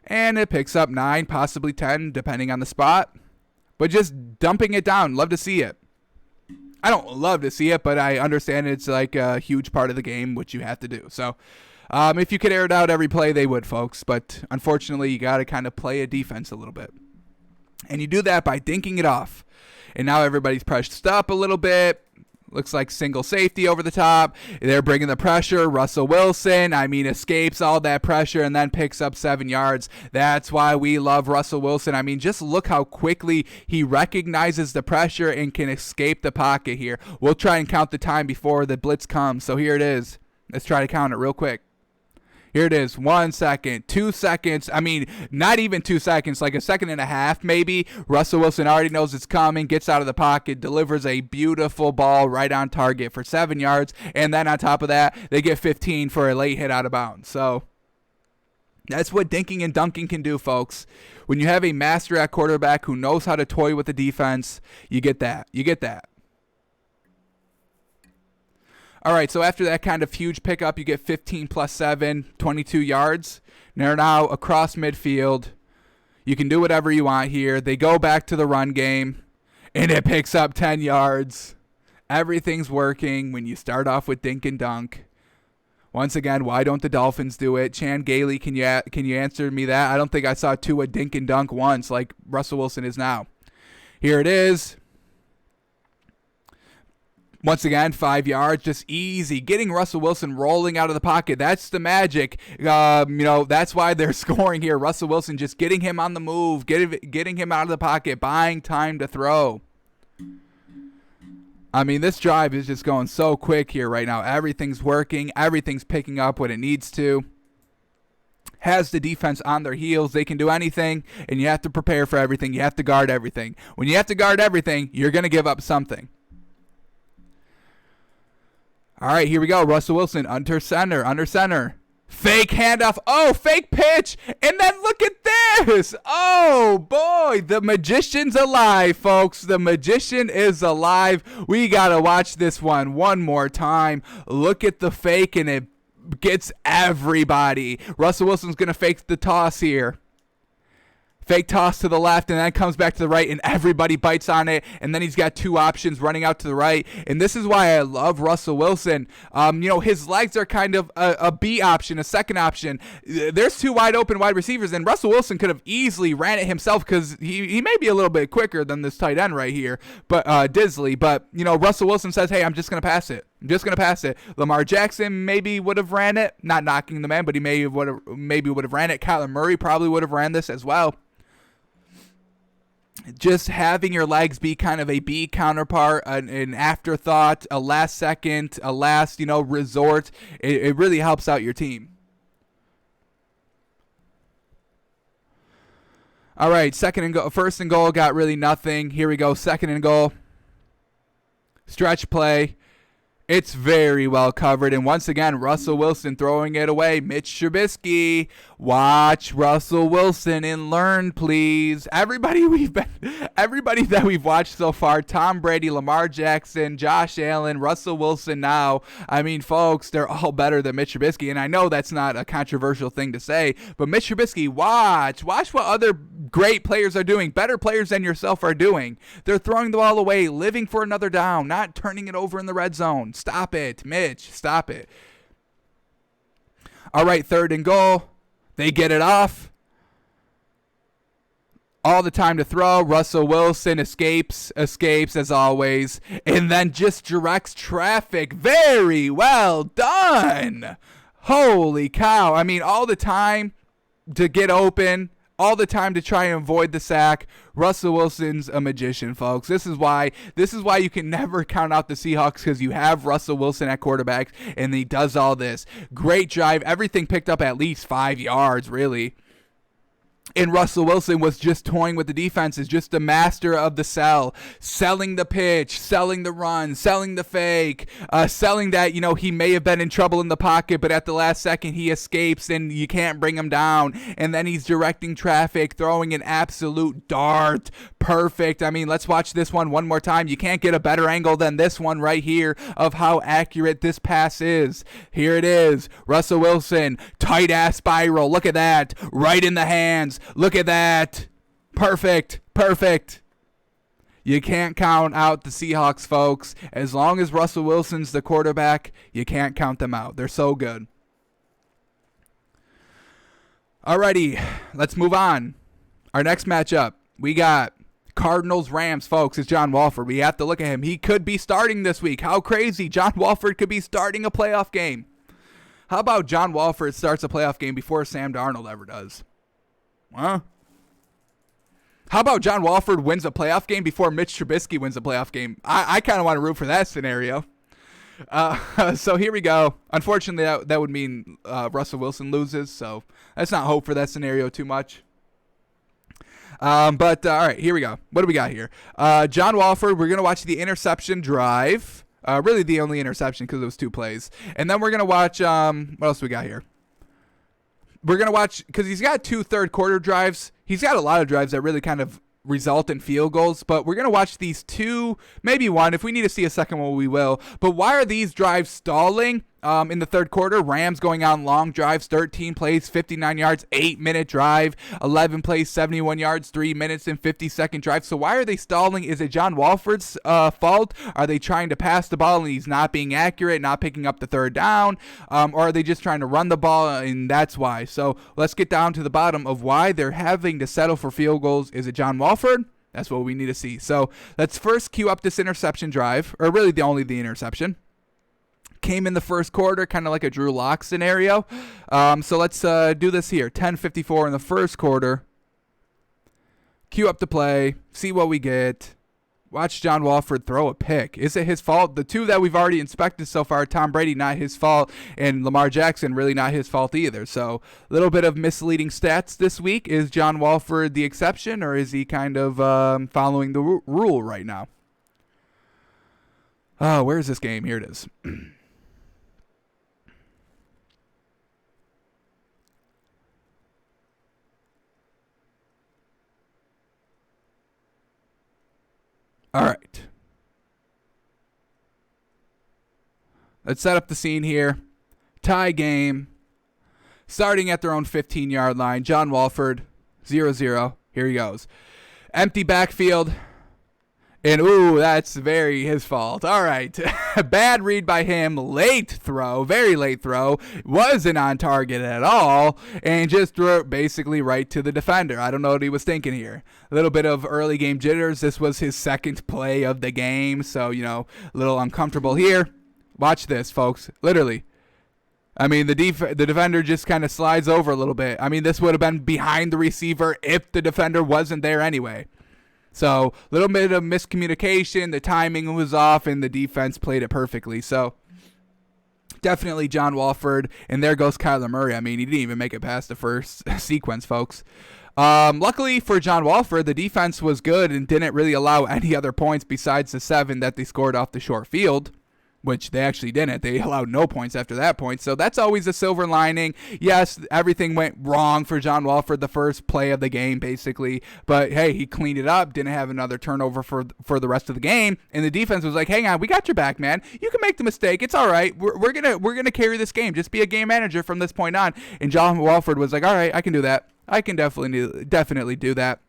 And it picks up 9, possibly 10, depending on the spot. But just dumping it down. Love to see it. I don't love to see it, but I understand it's like a huge part of the game, which you have to do. So if you could air it out every play, they would, folks. But unfortunately, you got to kind of play a defense a little bit. And you do that by dinking it off. And now everybody's pressed up a little bit. Looks like single safety over the top. They're bringing the pressure. Russell Wilson, escapes all that pressure and then picks up 7 yards. That's why we love Russell Wilson. Just look how quickly he recognizes the pressure and can escape the pocket here. We'll try and count the time before the blitz comes. So here it is. Let's try to count it real quick. Here it is, 1 second, 2 seconds. Not even 2 seconds, like a second and a half maybe. Russell Wilson already knows it's coming, gets out of the pocket, delivers a beautiful ball right on target for 7 yards. And then on top of that, they get 15 for a late hit out of bounds. So that's what dinking and dunking can do, folks. When you have a master at quarterback who knows how to toy with the defense, you get that. All right, so after that kind of huge pickup, you get 15 plus 7, 22 yards. They're now across midfield. You can do whatever you want here. They go back to the run game, and it picks up 10 yards. Everything's working when you start off with dink and dunk. Once again, why don't the Dolphins do it? Chan Gailey, can you answer me that? I don't think I saw Tua dink and dunk once like Russell Wilson is now. Here it is. Once again, 5 yards, just easy. Getting Russell Wilson rolling out of the pocket, that's the magic. That's why they're scoring here. Russell Wilson just getting him on the move, getting him out of the pocket, buying time to throw. This drive is just going so quick here right now. Everything's working. Everything's picking up what it needs to. Has the defense on their heels. They can do anything, and you have to prepare for everything. You have to guard everything. When you have to guard everything, you're going to give up something. All right, here we go. Russell Wilson under center. Fake handoff. Oh, fake pitch. And then look at this. Oh, boy. The magician's alive, folks. The magician is alive. We got to watch this one more time. Look at the fake, and it gets everybody. Russell Wilson's going to fake the toss here. Fake toss to the left, and then comes back to the right, and everybody bites on it. And then he's got two options running out to the right. And this is why I love Russell Wilson. His legs are kind of a B option, a second option. There's two wide open wide receivers, and Russell Wilson could have easily ran it himself because he may be a little bit quicker than this tight end right here, but Disley. But, Russell Wilson says, hey, I'm just going to pass it. Lamar Jackson maybe would have ran it. Not knocking the man, but he maybe would have ran it. Kyler Murray probably would have ran this as well. Just having your legs be kind of a B counterpart, an afterthought, a last second, a last, resort, it really helps out your team. All right, first and goal, got really nothing. Here we go, second and goal. Stretch play. It's very well covered, and once again, Russell Wilson throwing it away. Mitch Trubisky, watch Russell Wilson and learn, please. Everybody that we've watched so far, Tom Brady, Lamar Jackson, Josh Allen, Russell Wilson now, folks, they're all better than Mitch Trubisky, and I know that's not a controversial thing to say, but Mitch Trubisky, watch what other great players are doing, better players than yourself are doing. They're throwing the ball away, living for another down, not turning it over in the red zone. Stop it, Mitch. Stop it. All right, third and goal. They get it off. All the time to throw. Russell Wilson escapes as always, and then just directs traffic. Very well done. Holy cow. All the time to get open. All the time to try and avoid the sack. Russell Wilson's a magician, folks. This is why you can never count out the Seahawks, because you have Russell Wilson at quarterback, and he does all this. Great drive. Everything picked up at least 5 yards, really. And Russell Wilson was just toying with the defense, is just the master of the sell, selling the pitch, selling the run, selling the fake, selling that, he may have been in trouble in the pocket, but at the last second he escapes and you can't bring him down. And then he's directing traffic, throwing an absolute dart. Perfect. Let's watch this one more time. You can't get a better angle than this one right here of how accurate this pass is. Here it is. Russell Wilson, tight ass spiral. Look at that. Right in the hands. Look at that. Perfect. You can't count out the Seahawks, folks. As long as Russell Wilson's the quarterback, you can't count them out. They're so good. Alrighty, let's move on. Our next matchup, we got Cardinals, Rams, folks, is John Wolford. We have to look at him. He could be starting this week. How crazy. John Wolford could be starting a playoff game. How about John Wolford starts a playoff game before Sam Darnold ever does? Huh? How about John Wolford wins a playoff game before Mitch Trubisky wins a playoff game? I kind of want to root for that scenario. So here we go. Unfortunately, that would mean Russell Wilson loses, so let's not hope for that scenario too much. But all right, here we go. What do we got here? John Wolford, we're going to watch the interception drive. Really the only interception because it was 2 plays. And then we're going to watch, what else we got here? We're going to watch, because he's got 2 third-quarter drives. He's got a lot of drives that really kind of result in field goals, but we're going to watch these 2, maybe 1. If we need to see a second one, we will. But why are these drives stalling in the third quarter? Rams going on long drives, 13 plays, 59 yards, 8-minute drive, 11 plays, 71 yards, 3 minutes and 50-second drive. So why are they stalling? Is it John Wolford's fault? Are they trying to pass the ball and he's not being accurate, not picking up the third down? Or are they just trying to run the ball and that's why? So let's get down to the bottom of why they're having to settle for field goals. Is it John Wolford? That's what we need to see. So let's first cue up this interception drive, or really only the interception. Came in the first quarter, kind of like a Drew Lock scenario. So let's do this here. 10:54 in the first quarter. Cue up the play. See what we get. Watch John Wolford throw a pick. Is it his fault? The 2 that we've already inspected so far, Tom Brady, not his fault, and Lamar Jackson, really not his fault either. So a little bit of misleading stats this week. Is John Wolford the exception, or is he kind of following the rule right now? Where's this game? Here it is. All right. Let's set up the scene here. Tie game. Starting at their own 15-yard line. John Wolford, 0-0. Here he goes. Empty backfield. And, ooh, that's very his fault. All right. Bad read by him. Late throw. Very late throw. Wasn't on target at all. And just threw it basically right to the defender. I don't know what he was thinking here. A little bit of early game jitters. This was his second play of the game. So, a little uncomfortable here. Watch this, folks. Literally. I mean, the defender just kind of slides over a little bit. I mean, this would have been behind the receiver if the defender wasn't there anyway. So, a little bit of miscommunication, the timing was off, and the defense played it perfectly. So, definitely John Wolford, and there goes Kyler Murray. I mean, he didn't even make it past the first sequence, folks. Luckily for John Wolford, the defense was good and didn't really allow any other points besides the 7 that they scored off the short field, which they actually didn't. They allowed no points after that point. So that's always a silver lining. Yes, everything went wrong for John Wolford the first play of the game, basically. But, hey, he cleaned it up, didn't have another turnover for the rest of the game. And the defense was like, hang on, we got your back, man. You can make the mistake. It's all right. We're gonna carry this game. Just be a game manager from this point on. And John Wolford was like, all right, I can do that. I can definitely do that.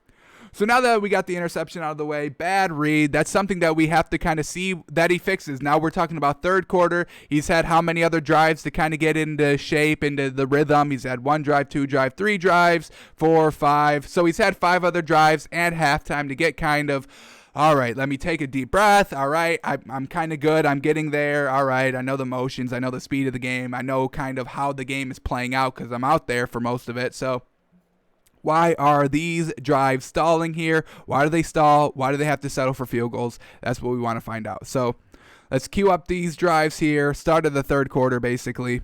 So now that we got the interception out of the way, bad read, that's something that we have to kind of see that he fixes. Now we're talking about third quarter. He's had how many other drives to kind of get into shape, into the rhythm? He's had 1 drive, 2 drive, 3 drives, 4, 5. So he's had 5 other drives and halftime to get kind of, all right, let me take a deep breath. All right, I'm kind of good. I'm getting there. All right, I know the motions. I know the speed of the game. I know kind of how the game is playing out because I'm out there for most of it. So why are these drives stalling here? Why do they stall? Why do they have to settle for field goals? That's what we want to find out. So let's queue up these drives here. Start of the third quarter, basically.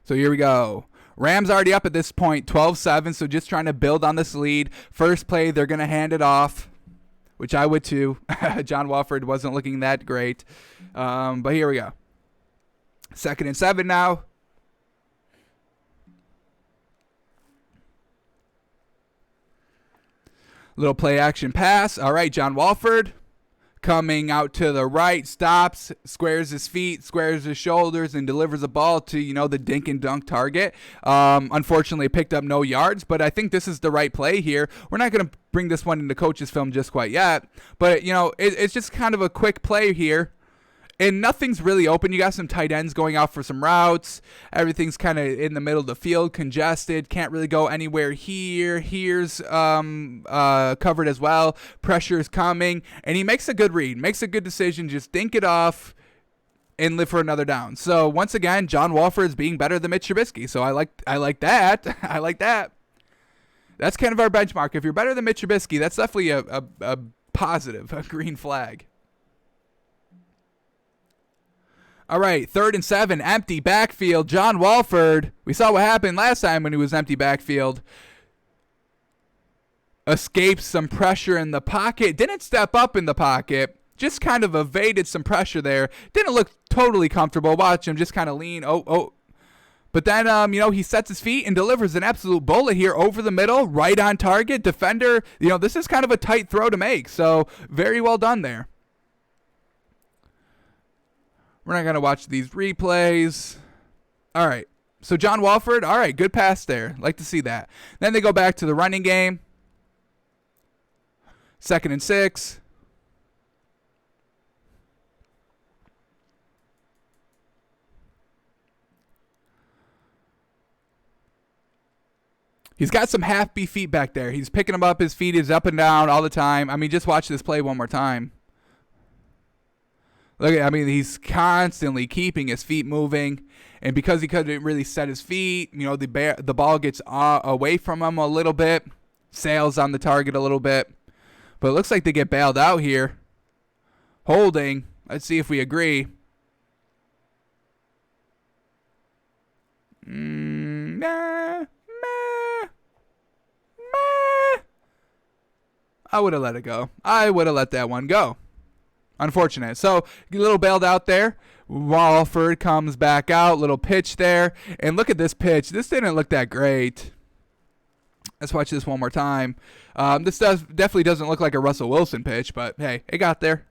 So here we go. Rams already up at this point, 12-7, so just trying to build on this lead. First play, they're going to hand it off, which I would too. John Wolford wasn't looking that great. But here we go. 2nd and 7 now. Little play action pass. All right, John Wolford coming out to the right, stops, squares his feet, squares his shoulders, and delivers a ball to, the dink and dunk target. Unfortunately, picked up no yards, but I think this is the right play here. We're not going to bring this one into coach's film just quite yet, but, it's just kind of a quick play here. And nothing's really open. You got some tight ends going out for some routes. Everything's kind of in the middle of the field, congested. Can't really go anywhere here. Here's covered as well. Pressure is coming. And he makes a good read, makes a good decision. Just dink it off and live for another down. So once again, John Wolford is being better than Mitch Trubisky. So I like that. I like that. That's kind of our benchmark. If you're better than Mitch Trubisky, that's definitely a positive, a green flag. All right, 3rd and 7, empty backfield. John Wolford, we saw what happened last time when he was empty backfield. Escaped some pressure in the pocket. Didn't step up in the pocket. Just kind of evaded some pressure there. Didn't look totally comfortable. Watch him just kind of lean. Oh. But then, he sets his feet and delivers an absolute bullet here over the middle, right on target. Defender, this is kind of a tight throw to make. So very well done there. We're not going to watch these replays. All right. So John Wolford, all right, good pass there. Like to see that. Then they go back to the running game. 2nd and 6. He's got some half-B feet back there. He's picking them up. His feet is up and down all the time. I mean, just watch this play one more time. Look, he's constantly keeping his feet moving. And because he couldn't really set his feet, the ball gets away from him a little bit. Sails on the target a little bit. But it looks like they get bailed out here. Holding. Let's see if we agree. I would have let it go. I would have let that one go. Unfortunate. So, a little bailed out there. Wolford comes back out. Little pitch there. And look at this pitch. This didn't look that great. Let's watch this one more time. This definitely doesn't look like a Russell Wilson pitch, but hey, it got there.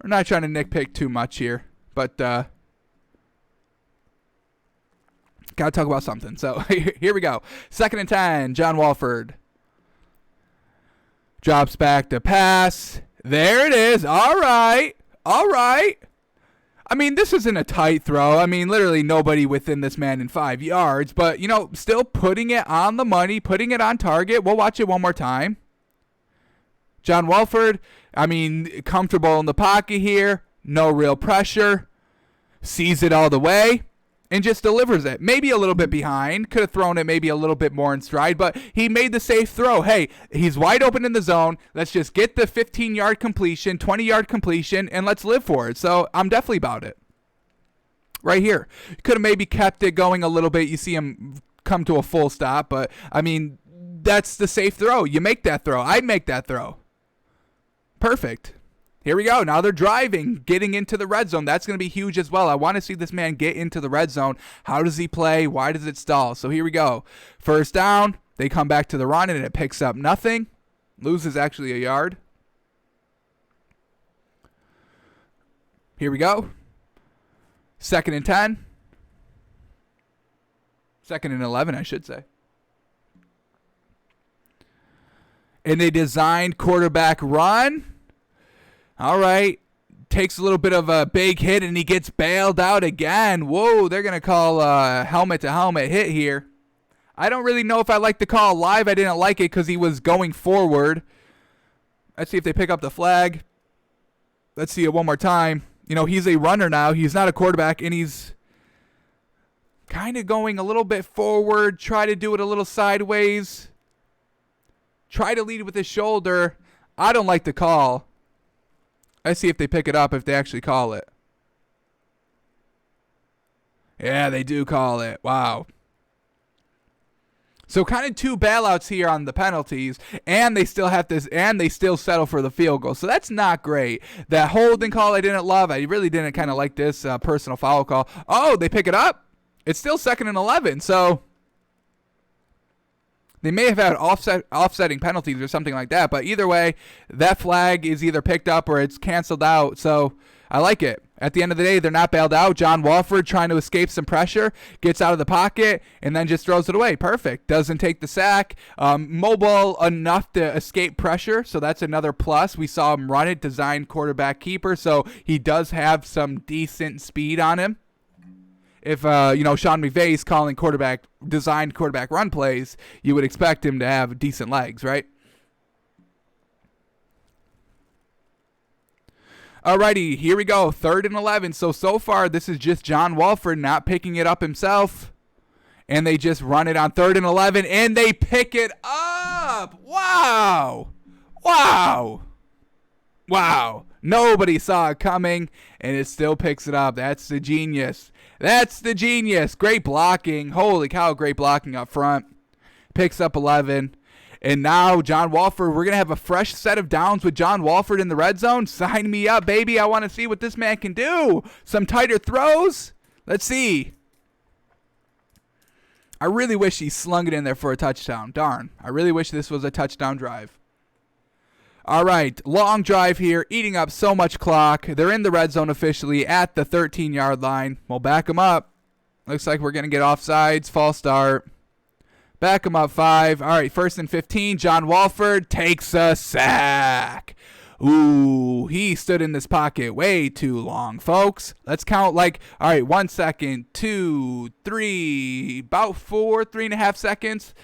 We're not trying to nitpick too much here, but got to talk about something. So, here we go. 2nd and 10, John Wolford. Drops back to pass. There it is. All right. This isn't a tight throw. Literally nobody within this man in 5 yards. But, still putting it on the money, putting it on target. We'll watch it one more time. John Wolford, comfortable in the pocket here. No real pressure. Sees it all the way. And just delivers it. Maybe a little bit behind. Could have thrown it maybe a little bit more in stride. But he made the safe throw. Hey, he's wide open in the zone. Let's just get the 15-yard completion, 20-yard completion, and let's live for it. So I'm definitely about it. Right here. Could have maybe kept it going a little bit. You see him come to a full stop. But, that's the safe throw. You make that throw. I'd make that throw. Perfect. Here we go. Now they're driving, getting into the red zone. That's going to be huge as well. I want to see this man get into the red zone. How does he play? Why does it stall? So here we go. 1st down. They come back to the run, and it picks up nothing. Loses actually a yard. Here we go. 2nd and 10. 2nd and 11, I should say. And a designed quarterback run. All right. Takes a little bit of a big hit, and he gets bailed out again. Whoa, they're going to call a helmet-to-helmet hit here. I don't really know if I like the call live. I didn't like it because he was going forward. Let's see if they pick up the flag. Let's see it one more time. He's a runner now. He's not a quarterback, and he's kind of going a little bit forward. Try to do it a little sideways. Try to lead with his shoulder. I don't like the call. Let's see if they pick it up, if they actually call it. Yeah, they do call it. Wow. So kind of 2 bailouts here on the penalties, and they still have this, and they still settle for the field goal. So that's not great. That holding call I didn't love. I really didn't kind of like this personal foul call. Oh, they pick it up. It's still 2nd and 11. So they may have had offsetting penalties or something like that. But either way, that flag is either picked up or it's canceled out. So I like it. At the end of the day, they're not bailed out. John Wolford trying to escape some pressure, gets out of the pocket, and then just throws it away. Perfect. Doesn't take the sack. Mobile enough to escape pressure, so that's another plus. We saw him run it, designed quarterback keeper, so he does have some decent speed on him. If, Sean McVay's calling designed quarterback run plays, you would expect him to have decent legs, right? Alrighty, here we go. 3rd and 11. So far, this is just John Wolford not picking it up himself. And they just run it on 3rd and 11, and they pick it up. Wow. Nobody saw it coming, and it still picks it up. That's the genius. Great blocking. Holy cow, great blocking up front. Picks up 11. And now, John Wolford, we're going to have a fresh set of downs with John Wolford in the red zone. Sign me up, baby. I want to see what this man can do. Some tighter throws. Let's see. I really wish he slung it in there for a touchdown. Darn. I really wish this was a touchdown drive. All right, long drive here, eating up so much clock. They're in the red zone officially at the 13-yard line. We'll back them up. Looks like we're going to get offsides. False start. Back him up 5. All right, 1st and 15. John Wolford takes a sack. Ooh, he stood in this pocket way too long, folks. Let's count all right, 1 second, 2, 3, about 4, 3.5 seconds.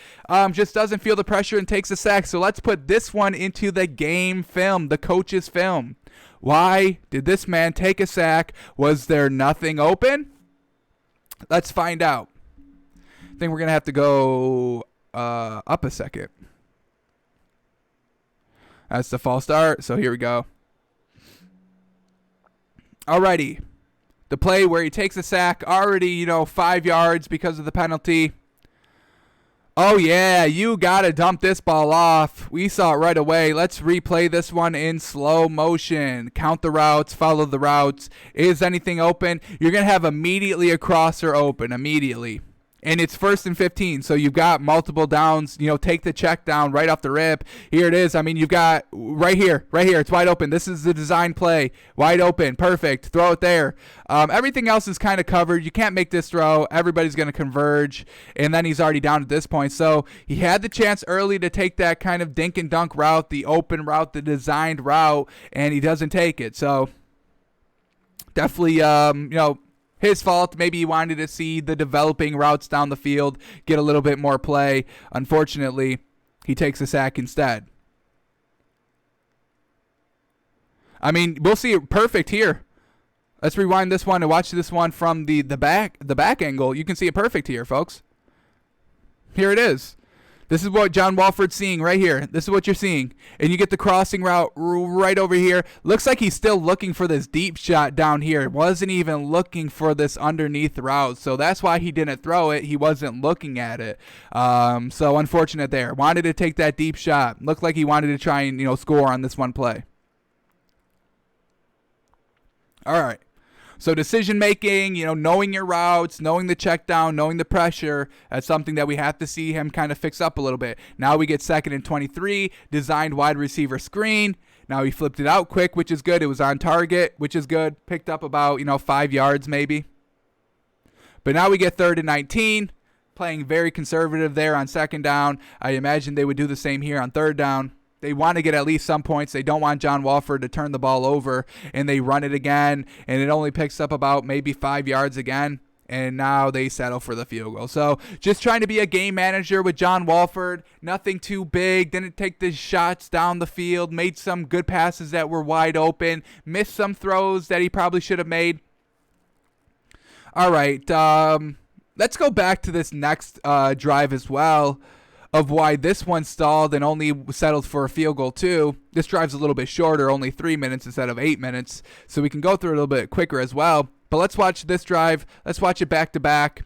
Just doesn't feel the pressure and takes a sack. So let's put this one into the game film, the coach's film. Why did this man take a sack? Was there nothing open? Let's find out. I think we're going to have to go up a second. That's the false start, so here we go. Alrighty. The play where he takes a sack, already, 5 yards because of the penalty. Oh, yeah, you got to dump this ball off. We saw it right away. Let's replay this one in slow motion. Count the routes, follow the routes. Is anything open? You're going to have immediately a crosser open, immediately. And it's 1st and 15, so you've got multiple downs. Take the check down right off the rip. Here it is. I mean, you've got right here. It's wide open. This is the design play. Wide open. Perfect. Throw it there. Everything else is kind of covered. You can't make this throw. Everybody's going to converge, and then he's already down at this point. So he had the chance early to take that kind of dink and dunk route, the open route, the designed route, and he doesn't take it. So definitely, his fault. Maybe he wanted to see the developing routes down the field, get a little bit more play. Unfortunately, he takes a sack instead. I mean, we'll see it perfect here. Let's rewind this one and watch this one from the back angle. You can see it perfect here, folks. Here it is. This is what John Wolford's seeing right here. This is what you're seeing. And you get the crossing route right over here. Looks like he's still looking for this deep shot down here. Wasn't even looking for this underneath route. So that's why he didn't throw it. He wasn't looking at it. So unfortunate there. Wanted to take that deep shot. Looked like he wanted to try and, score on this one play. All right. So decision-making, knowing your routes, knowing the check down, knowing the pressure, that's something that we have to see him kind of fix up a little bit. Now we get 2nd and 23, designed wide receiver screen. Now he flipped it out quick, which is good. It was on target, which is good. Picked up about, 5 yards maybe. But now we get 3rd and 19, playing very conservative there on 2nd down. I imagine they would do the same here on 3rd down. They want to get at least some points. They don't want John Wolford to turn the ball over, and they run it again, and it only picks up about maybe 5 yards again, and now they settle for the field goal. So just trying to be a game manager with John Wolford. Nothing too big. Didn't take the shots down the field. Made some good passes that were wide open. Missed some throws that he probably should have made. All right. Let's go back to this next drive as well, of why this one stalled and only settled for a field goal too. This drive's a little bit shorter, only 3 minutes instead of 8 minutes, so we can go through it a little bit quicker as well. But let's watch this drive. Let's watch it back to back.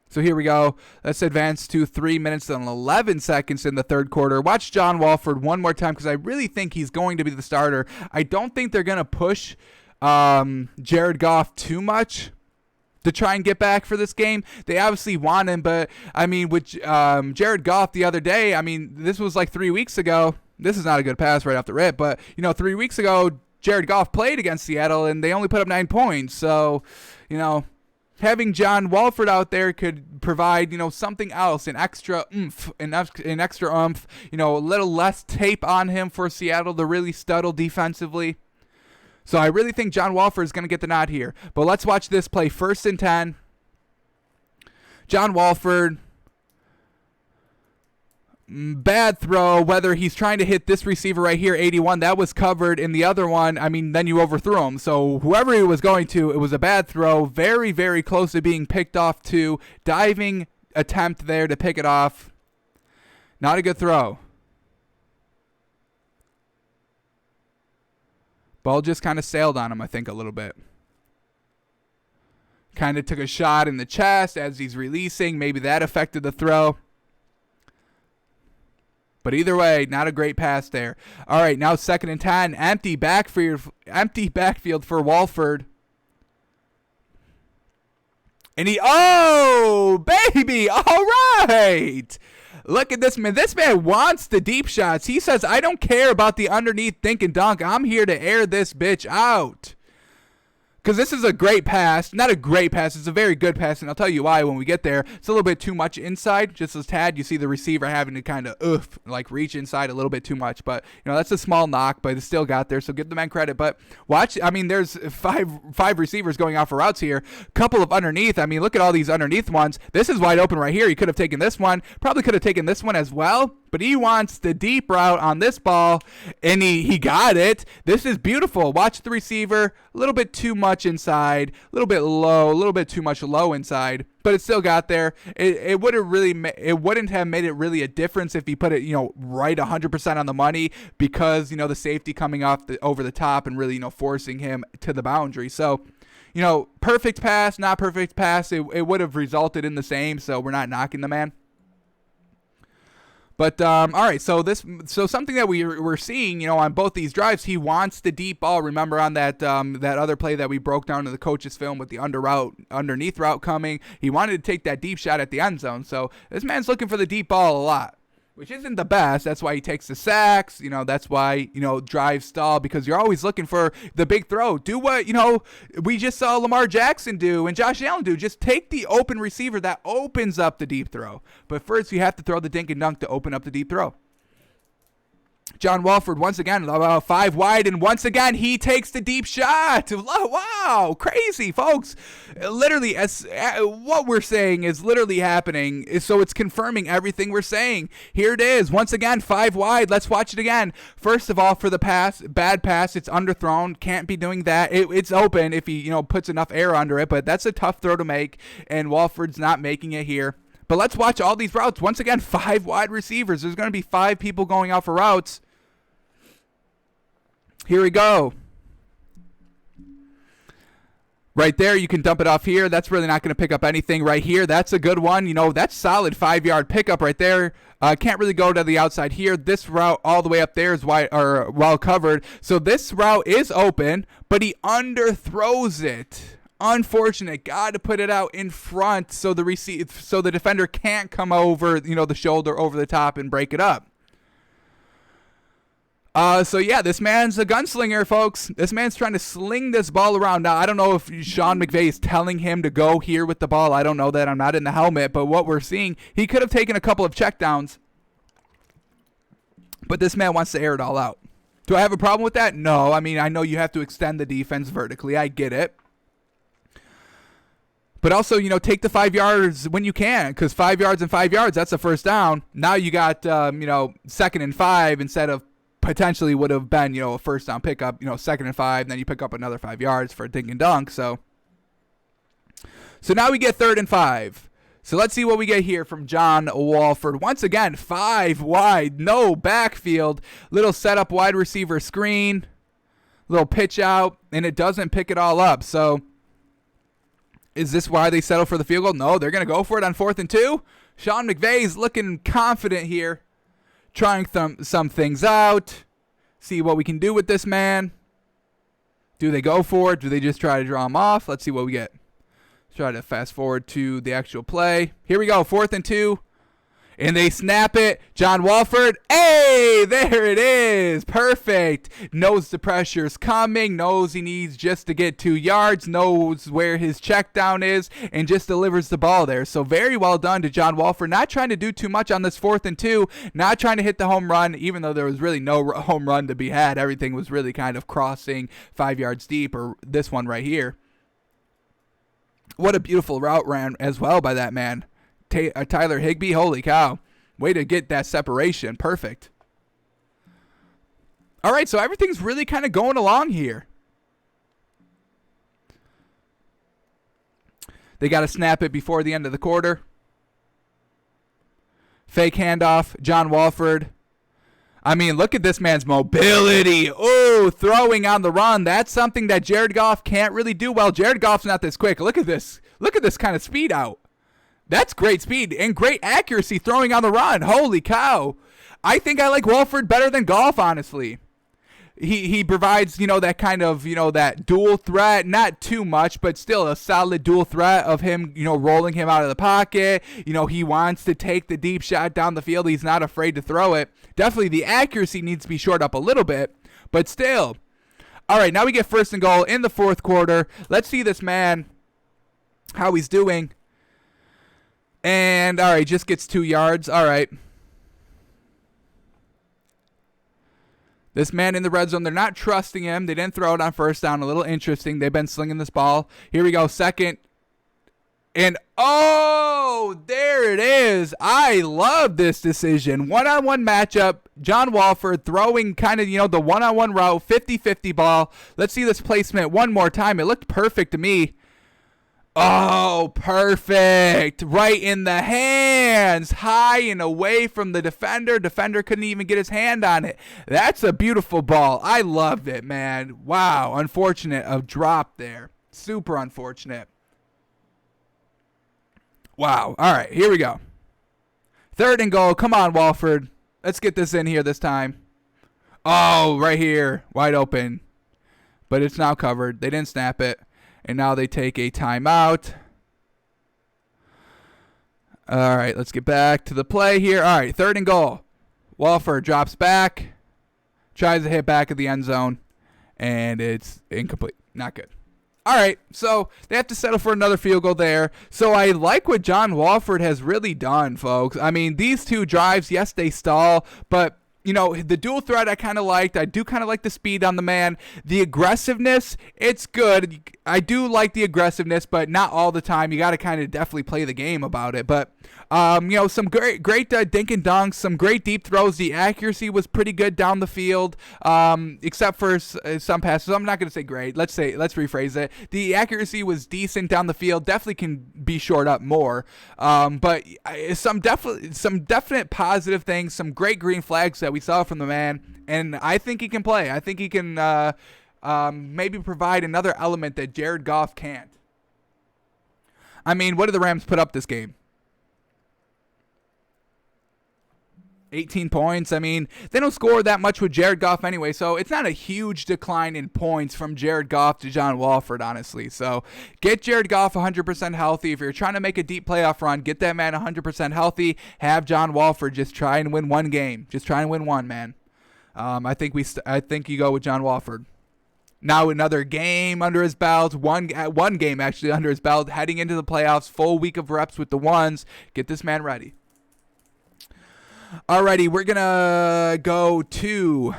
So here we go. Let's advance to 3 minutes and 11 seconds in the 3rd quarter. Watch John Wolford one more time because I really think he's going to be the starter. I don't think they're going to push Jared Goff too much to try and get back for this game. They obviously want him, but I mean, with Jared Goff the other day, I mean, this was like 3 weeks ago. This is not a good pass right off the rip, but 3 weeks ago, Jared Goff played against Seattle, and they only put up 9 points. So, having John Wolford out there could provide, something else, an extra oomph, a little less tape on him for Seattle to really settle defensively. So I really think John Wolford is going to get the nod here. But let's watch this play. 1st and 10. John Wolford. Bad throw, whether he's trying to hit this receiver right here, 81, that was covered. In the other one, then you overthrew him. So whoever he was going to, it was a bad throw. Very, very close to being picked off too. Diving attempt there to pick it off. Not a good throw. Ball just kind of sailed on him, I think, a little bit. Kind of took a shot in the chest as he's releasing. Maybe that affected the throw. But either way, not a great pass there. All right, now 2nd and 10. Empty backfield for Wolford. And baby, all right. Look at this man. This man wants the deep shots. He says, I don't care about the underneath dink and dunk. I'm here to air this bitch out. Because this is a great pass. Not a great pass. It's a very good pass, and I'll tell you why when we get there. It's a little bit too much inside. Just a tad. You see the receiver having to kind of reach inside a little bit too much. But, that's a small knock, but it still got there, so give the man credit. But watch. There's five receivers going out for routes here. Couple of underneath. Look at all these underneath ones. This is wide open right here. He could have taken this one. Probably could have taken this one as well. But he wants the deep route on this ball, and he got it. This is beautiful. Watch the receiver. A little bit too much inside. A little bit low. A little bit too much low inside. But it still got there. It wouldn't have made it really a difference if he put it, right 100% on the money because, the safety coming off over the top and really, forcing him to the boundary. So, perfect pass, not perfect pass. It would have resulted in the same, so we're not knocking the man. But, all right, so something that we're seeing, on both these drives, he wants the deep ball. Remember on that other play that we broke down in the coach's film with the underneath route coming, he wanted to take that deep shot at the end zone. So this man's looking for the deep ball a lot, which isn't the best. That's why he takes the sacks. That's why, drive stall, because you're always looking for the big throw. Do what, we just saw Lamar Jackson do and Josh Allen do. Just take the open receiver that opens up the deep throw. But first, you have to throw the dink and dunk to open up the deep throw. John Wolford, once again, 5 wide, and once again, he takes the deep shot. Wow, crazy, folks. Literally, what we're saying is literally happening, so it's confirming everything we're saying. Here it is, once again, 5 wide. Let's watch it again. First of all, for the pass, bad pass, it's underthrown. Can't be doing that. It's open if he, puts enough air under it, but that's a tough throw to make, and Wolford's not making it here. But let's watch all these routes. Once again, 5 wide receivers. There's going to be 5 people going out for routes. Here we go. Right there, you can dump it off here. That's really not going to pick up anything right here. That's a good one. That's solid 5-yard pickup right there. Can't really go to the outside here. This route all the way up there is wide or well covered. So this route is open, but he underthrows it. Unfortunate. Got to put it out in front so the defender can't come over, the shoulder over the top and break it up. So yeah, this man's a gunslinger, folks. This man's trying to sling this ball around. Now, I don't know if Sean McVay is telling him to go here with the ball. I don't know that. I'm not in the helmet, but what we're seeing, he could have taken a couple of checkdowns, but this man wants to air it all out. Do I have a problem with that? No. I know you have to extend the defense vertically. I get it. But also, take the 5 yards when you can, because 5 yards and 5 yards, that's a first down. Now you got, 2nd and 5 instead of potentially would have been, a first down pickup, 2nd and 5, and then you pick up another 5 yards for a dink and dunk. So now we get 3rd and 5. So let's see what we get here from John Wolford. Once again, 5 wide, no backfield, little setup wide receiver screen, little pitch out, and it doesn't pick it all up. So is this why they settle for the field goal? No, they're going to go for it on 4th and 2. Sean McVay's looking confident here, trying some things out, see what we can do with this man. Do they go for it? Do they just try to draw him off? Let's see what we get. Let's try to fast forward to the actual play. Here we go, 4th and 2. And they snap it. John Wolford. Hey, there it is. Perfect. Knows the pressure's coming. Knows he needs just to get 2 yards. Knows where his check down is. And just delivers the ball there. So very well done to John Wolford. Not trying to do too much on this 4th and 2. Not trying to hit the home run, even though there was really no home run to be had. Everything was really kind of crossing 5 yards deep, or this one right here. What a beautiful route ran as well by that man. Tyler Higbee, holy cow. Way to get that separation. Perfect. All right, so everything's really kind of going along here. They got to snap it before the end of the quarter. Fake handoff, John Wolford. I mean, look at this man's mobility. Oh, throwing on the run. That's something that Jared Goff can't really do well. Jared Goff's not this quick. Look at this. Look at this kind of speed out. That's great speed and great accuracy throwing on the run. Holy cow. I think I like Wolford better than Goff, honestly. He provides, that kind of, that dual threat, not too much, but still a solid dual threat of him, rolling him out of the pocket. He wants to take the deep shot down the field. He's not afraid to throw it. Definitely the accuracy needs to be shored up a little bit, but still. All right, now we get 1st and goal in the 4th quarter. Let's see this man, how he's doing. And, all right, just gets 2 yards. All right. This man in the red zone, they're not trusting him. They didn't throw it on 1st down. A little interesting. They've been slinging this ball. Here we go, 2nd. And, oh, there it is. I love this decision. One-on-one matchup. John Wolford throwing kind of, the one-on-one route, 50-50 ball. Let's see this placement one more time. It looked perfect to me. Oh, perfect. Right in the hands. High and away from the defender. Defender couldn't even get his hand on it. That's a beautiful ball. I loved it, man. Wow. Unfortunate of drop there. Super unfortunate. Wow. All right, here we go. 3rd and goal. Come on, Wolford. Let's get this in here this time. Oh, right here. Wide open. But it's now covered. They didn't snap it. And now they take a timeout. All right, let's get back to the play here. All right, 3rd and goal. Wolford drops back. Tries to hit back of the end zone. And it's incomplete. Not good. All right, so they have to settle for another field goal there. So I like what John Wolford has really done, folks. I mean, these 2 drives, yes, they stall, but the dual threat I kind of liked. I do kind of like the speed on the man. The aggressiveness, it's good. I do like the aggressiveness, but not all the time. You got to kind of definitely play the game about it. But, some great dink and dunks, some great deep throws. The accuracy was pretty good down the field, except for some passes. I'm not going to say great. Let's rephrase it. The accuracy was decent down the field. Definitely can be shored up more. But some definite positive things, some great green flags that we saw from the man, and I think he can play. I think he can maybe provide another element that Jared Goff can't. I mean, what did the Rams put up this game? 18 points. I mean, they don't score that much with Jared Goff anyway, so it's not a huge decline in points from Jared Goff to John Wolford, honestly. So get Jared Goff 100% healthy. If you're trying to make a deep playoff run, get that man 100% healthy. Have John Wolford just try and win one game. Just try and win one, man. I think you go with John Wolford. Now another game under his belt, one game actually under his belt, heading into the playoffs, full week of reps with the ones. Get this man ready. Alrighty, we're going to go to,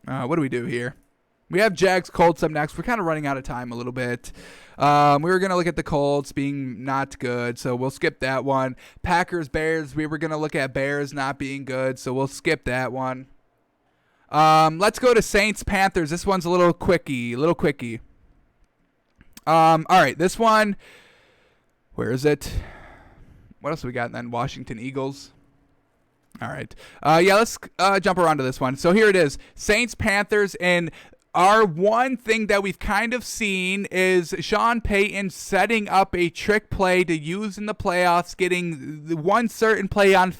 what do we do here? We have Jags Colts up next. We're kind of running out of time a little bit. We were going to look at the Colts being not good, so we'll skip that one. Packers Bears, we were going to look at Bears not being good, so we'll skip that one. Let's go to Saints Panthers. This one's a little quickie. All right, this one, where is it? What else have we got then? Washington Eagles. All right. Let's jump around to this one. So here it is. Saints, Panthers, and Our one thing that we've kind of seen is Sean Payton setting up a trick play to use in the playoffs, getting the one certain play on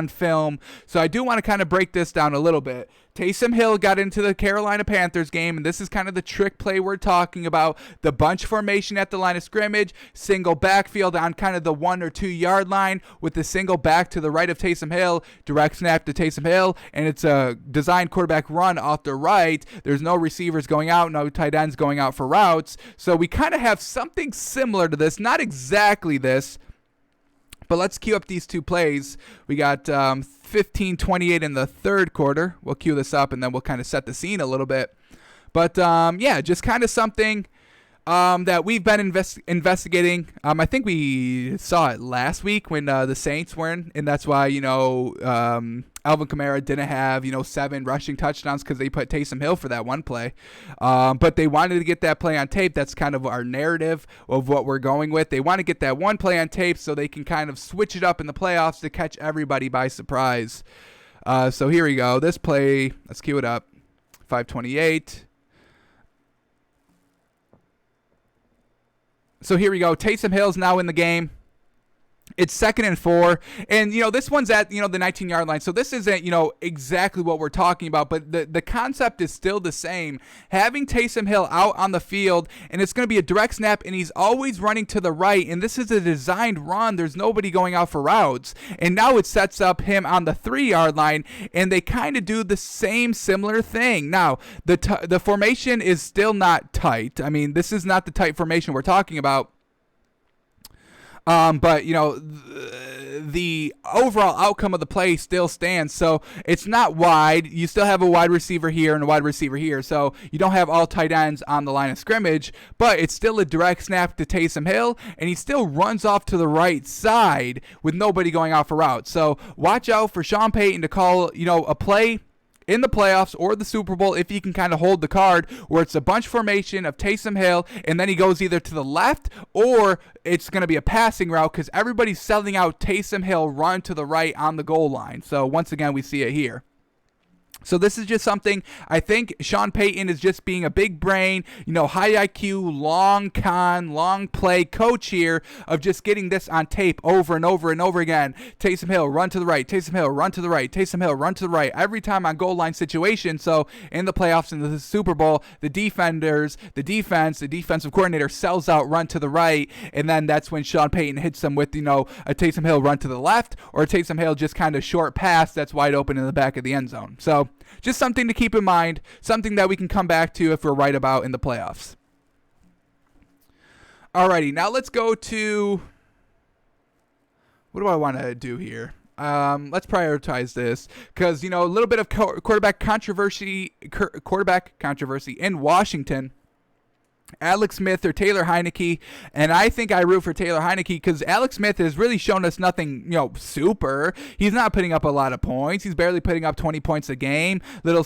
film. So I do want to kind of break this down a little bit. Taysom Hill got into the Carolina Panthers game, and this is kind of the trick play we're talking about. The bunch formation at the line of scrimmage, single backfield on kind of the 1 or 2 yard line with the single back to the right of Taysom Hill, direct snap to Taysom Hill, and it's a designed quarterback run off the right. There's no receivers going out, no tight ends going out for routes. So we kind of have something similar to this, not exactly this, but let's cue up these two plays. We got 15-28 in the third quarter. We'll cue this up, and then we'll kind of set the scene a little bit. But, yeah, just kind of something that we've been investigating. I think we saw it last week when the Saints were in, and that's why, Alvin Kamara didn't have, 7 rushing touchdowns because they put Taysom Hill for that one play. But they wanted to get that play on tape. That's kind of our narrative of what we're going with. They want to get that one play on tape so they can kind of switch it up in the playoffs to catch everybody by surprise. So here we go. This play, let's cue it up. 5:28. So here we go. Taysom Hill's now in the game. It's 2nd and 4, and this one's at the 19-yard line. So this isn't exactly what we're talking about, but the concept is still the same. Having Taysom Hill out on the field, and it's going to be a direct snap, and he's always running to the right. And this is a designed run. There's nobody going out for routes, and now it sets up him on the 3-yard line, and they kind of do the same similar thing. Now the formation is still not tight. I mean, this is not the tight formation we're talking about. But the overall outcome of the play still stands. So it's not wide. You still have a wide receiver here and a wide receiver here. So you don't have all tight ends on the line of scrimmage, but it's still a direct snap to Taysom Hill, and he still runs off to the right side with nobody going out for routes. So watch out for Sean Payton to call, a play in the playoffs or the Super Bowl if he can kind of hold the card where it's a bunch formation of Taysom Hill, and then he goes either to the left or it's going to be a passing route because everybody's selling out Taysom Hill run to the right on the goal line. So once again, we see it here. So this is just something I think Sean Payton is just being a big brain, high IQ, long play coach here of just getting this on tape over and over and over again. Taysom Hill, run to the right. Taysom Hill, run to the right. Taysom Hill, run to the right. Every time on goal line situation. So in the playoffs and the Super Bowl, the defensive coordinator sells out run to the right, and then that's when Sean Payton hits them with, a Taysom Hill run to the left or a Taysom Hill just kind of short pass that's wide open in the back of the end zone. So just something to keep in mind, something that we can come back to if we're right about in the playoffs. Alrighty, now let's go to, what do I want to do here? Let's prioritize this because, a little bit of quarterback controversy in Washington. Alex Smith or Taylor Heinicke, and I think I root for Taylor Heinicke because Alex Smith has really shown us nothing, super. He's not putting up a lot of points. He's barely putting up 20 points a game. Little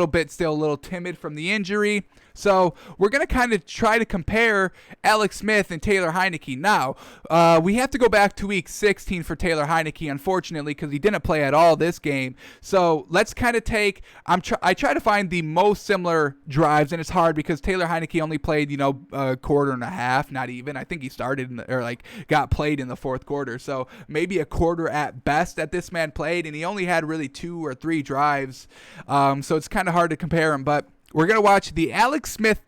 bit still a little timid from the injury. So we're going to kind of try to compare Alex Smith and Taylor Heinicke. Now, we have to go back to week 16 for Taylor Heinicke, unfortunately, because he didn't play at all this game. So let's kind of take, I try to find the most similar drives, and it's hard because Taylor Heinicke only played, a quarter and a half, not even. I think he started got played in the fourth quarter. So maybe a quarter at best that this man played, and he only had really 2 or 3 drives. So it's kind of hard to compare him, but we're going to watch the Alex Smith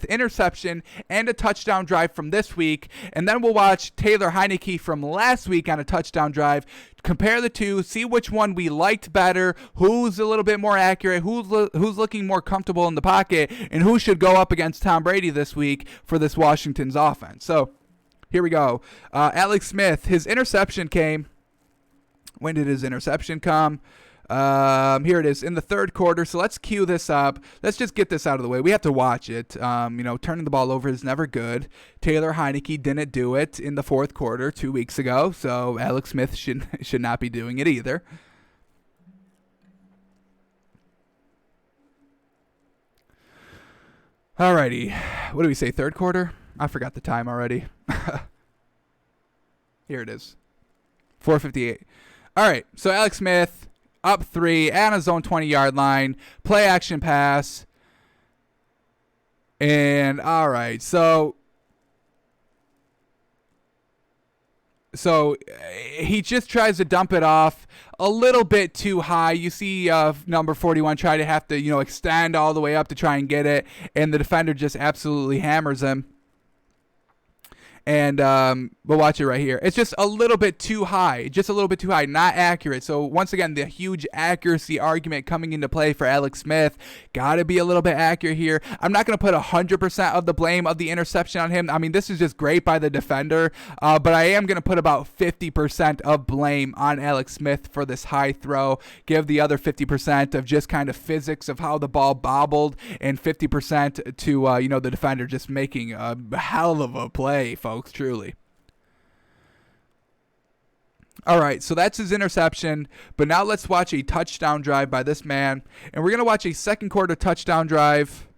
interception and a touchdown drive from this week, and then we'll watch Taylor Heinicke from last week on a touchdown drive, compare the two, see which one we liked better, who's a little bit more accurate, who's looking more comfortable in the pocket, and who should go up against Tom Brady this week for this Washington's offense. So here we go. Alex Smith, his interception came. When did his interception come? Here it is in the third quarter. So let's cue this up. Let's just get this out of the way. We have to watch it. Turning the ball over is never good. Taylor Heinicke didn't do it in the fourth quarter 2 weeks ago. So Alex Smith should not be doing it either. Alrighty. What do we say? Third quarter? I forgot the time already. Here it is. 4:58. All right. So Alex Smith. up 3 at his own 20-yard line. Play action pass. And all right, so he just tries to dump it off a little bit too high. You see number 41 try to have to, extend all the way up to try and get it, and the defender just absolutely hammers him. And we'll watch it right here. It's just a little bit too high. Not accurate. So once again, the huge accuracy argument coming into play for Alex Smith. Got to be a little bit accurate here. I'm not going to put 100% of the blame of the interception on him. I mean, this is just great by the defender. But I am going to put about 50% of blame on Alex Smith for this high throw. Give the other 50% of just kind of physics of how the ball bobbled, and 50% to the defender just making a hell of a play, folks. Truly. All right, so that's his interception, but now let's watch a touchdown drive by this man, and we're going to watch a second quarter touchdown drive.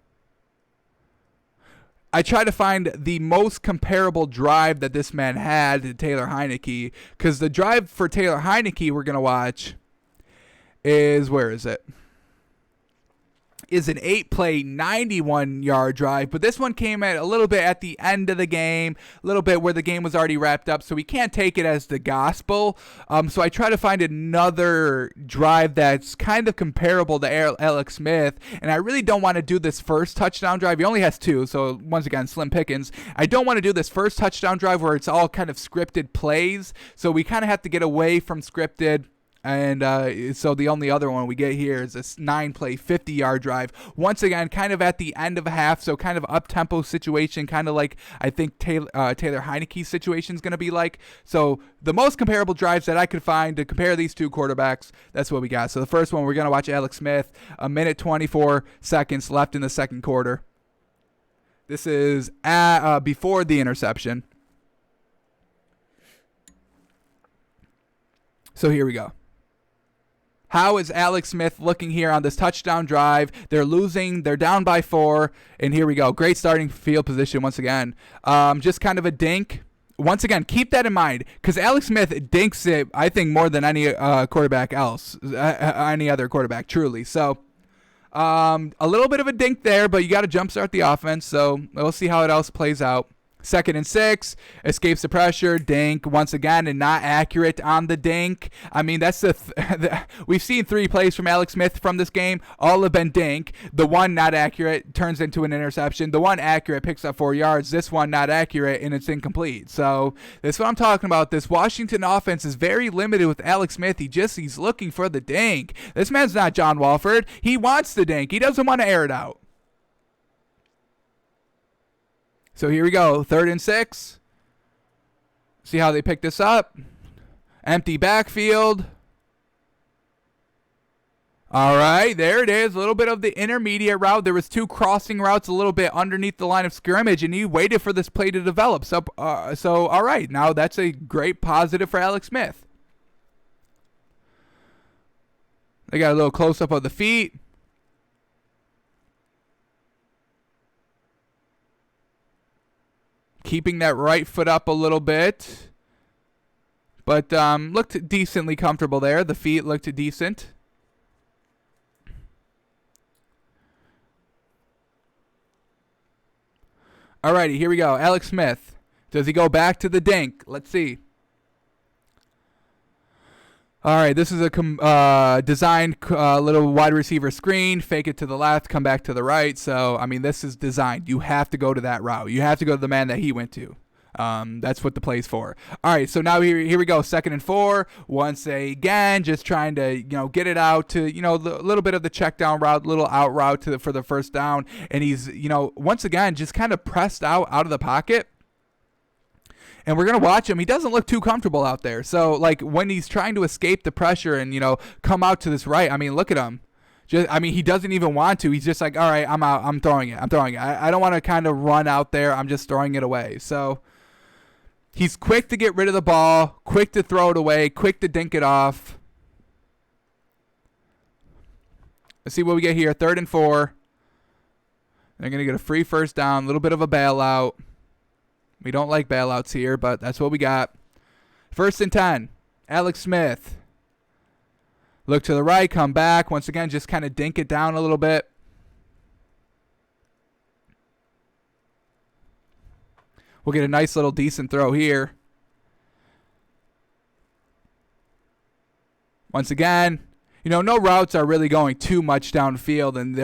I try to find the most comparable drive that this man had to Taylor Heinicke, because the drive for Taylor Heinicke we're going to watch is, where is it? Is an 8-play, 91-yard drive, but this one came at a little bit at the end of the game, a little bit where the game was already wrapped up, so we can't take it as the gospel. So I try to find another drive that's kind of comparable to Alex Smith, and I really don't want to do this first touchdown drive. He only has 2, so once again, slim pickings. I don't want to do this first touchdown drive where it's all kind of scripted plays, so we kind of have to get away from scripted. And so the only other one we get here is this 9-play, 50-yard drive. Once again, kind of at the end of a half, so kind of up-tempo situation, kind of like I think Taylor Heinicke's situation is going to be like. So the most comparable drives that I could find to compare these two quarterbacks, that's what we got. So the first one, we're going to watch Alex Smith, 1 minute 24 seconds left in the second quarter. This is before the interception. So here we go. How is Alex Smith looking here on this touchdown drive? They're losing. They're down by 4. And here we go. Great starting field position once again. Just kind of a dink. Once again, keep that in mind, because Alex Smith dinks it, I think, more than any quarterback else, any other quarterback, truly. So a little bit of a dink there, but you got to jumpstart the offense. So we'll see how it else plays out. 2nd and 6, escapes the pressure, dink once again, and not accurate on the dink. I mean, that's we've seen 3 plays from Alex Smith from this game. All have been dink. The one not accurate turns into an interception. The one accurate picks up 4 yards. This one not accurate, and it's incomplete. So that's what I'm talking about. This Washington offense is very limited with Alex Smith. He's looking for the dink. This man's not John Walford. He wants the dink. He doesn't want to air it out. So here we go, 3rd and 6. See how they pick this up. Empty backfield. All right, there it is. A little bit of the intermediate route. There was 2 crossing routes a little bit underneath the line of scrimmage, and he waited for this play to develop. So all right, now that's a great positive for Alex Smith. They got a little close-up of the feet. Keeping that right foot up a little bit. But looked decently comfortable there. The feet looked decent. Alrighty, here we go. Alex Smith. Does he go back to the dink? Let's see. All right, this is a designed little wide receiver screen. Fake it to the left, come back to the right. So, I mean, this is designed. You have to go to that route. You have to go to the man that he went to. That's what the play's for. All right, so now here we go. 2nd and 4. Once again, just trying to get it out to a little bit of the check down route, little out route for the first down, and he's once again just kind of pressed out of the pocket. And we're going to watch him. He doesn't look too comfortable out there. So, like, when he's trying to escape the pressure and, come out to this right, I mean, look at him. He doesn't even want to. He's just like, all right, I'm out. I'm throwing it. I don't want to kind of run out there. I'm just throwing it away. So, he's quick to get rid of the ball, quick to throw it away, quick to dink it off. Let's see what we get here. 3rd and 4. They're going to get a free first down, a little bit of a bailout. We don't like bailouts here, but that's what we got. 1st and 10. Alex Smith. Look to the right, come back. Once again, just kind of dink it down a little bit. We'll get a nice little decent throw here. Once again, no routes are really going too much downfield, and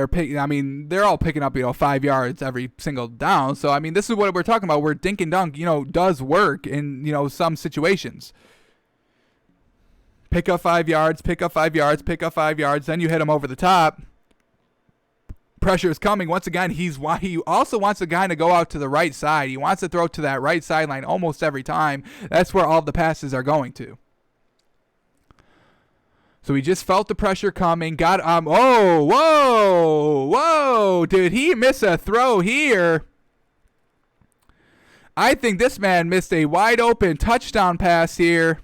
they're all picking up, 5 yards every single down. So, this is what we're talking about, where dink and dunk, does work in, some situations. Pick up 5 yards, pick up 5 yards, pick up 5 yards, then you hit him over the top. Pressure is coming. Once again, he also wants a guy to go out to the right side. He wants to throw to that right sideline almost every time. That's where all the passes are going to. So he just felt the pressure coming. Whoa. Did he miss a throw here? I think this man missed a wide open touchdown pass here.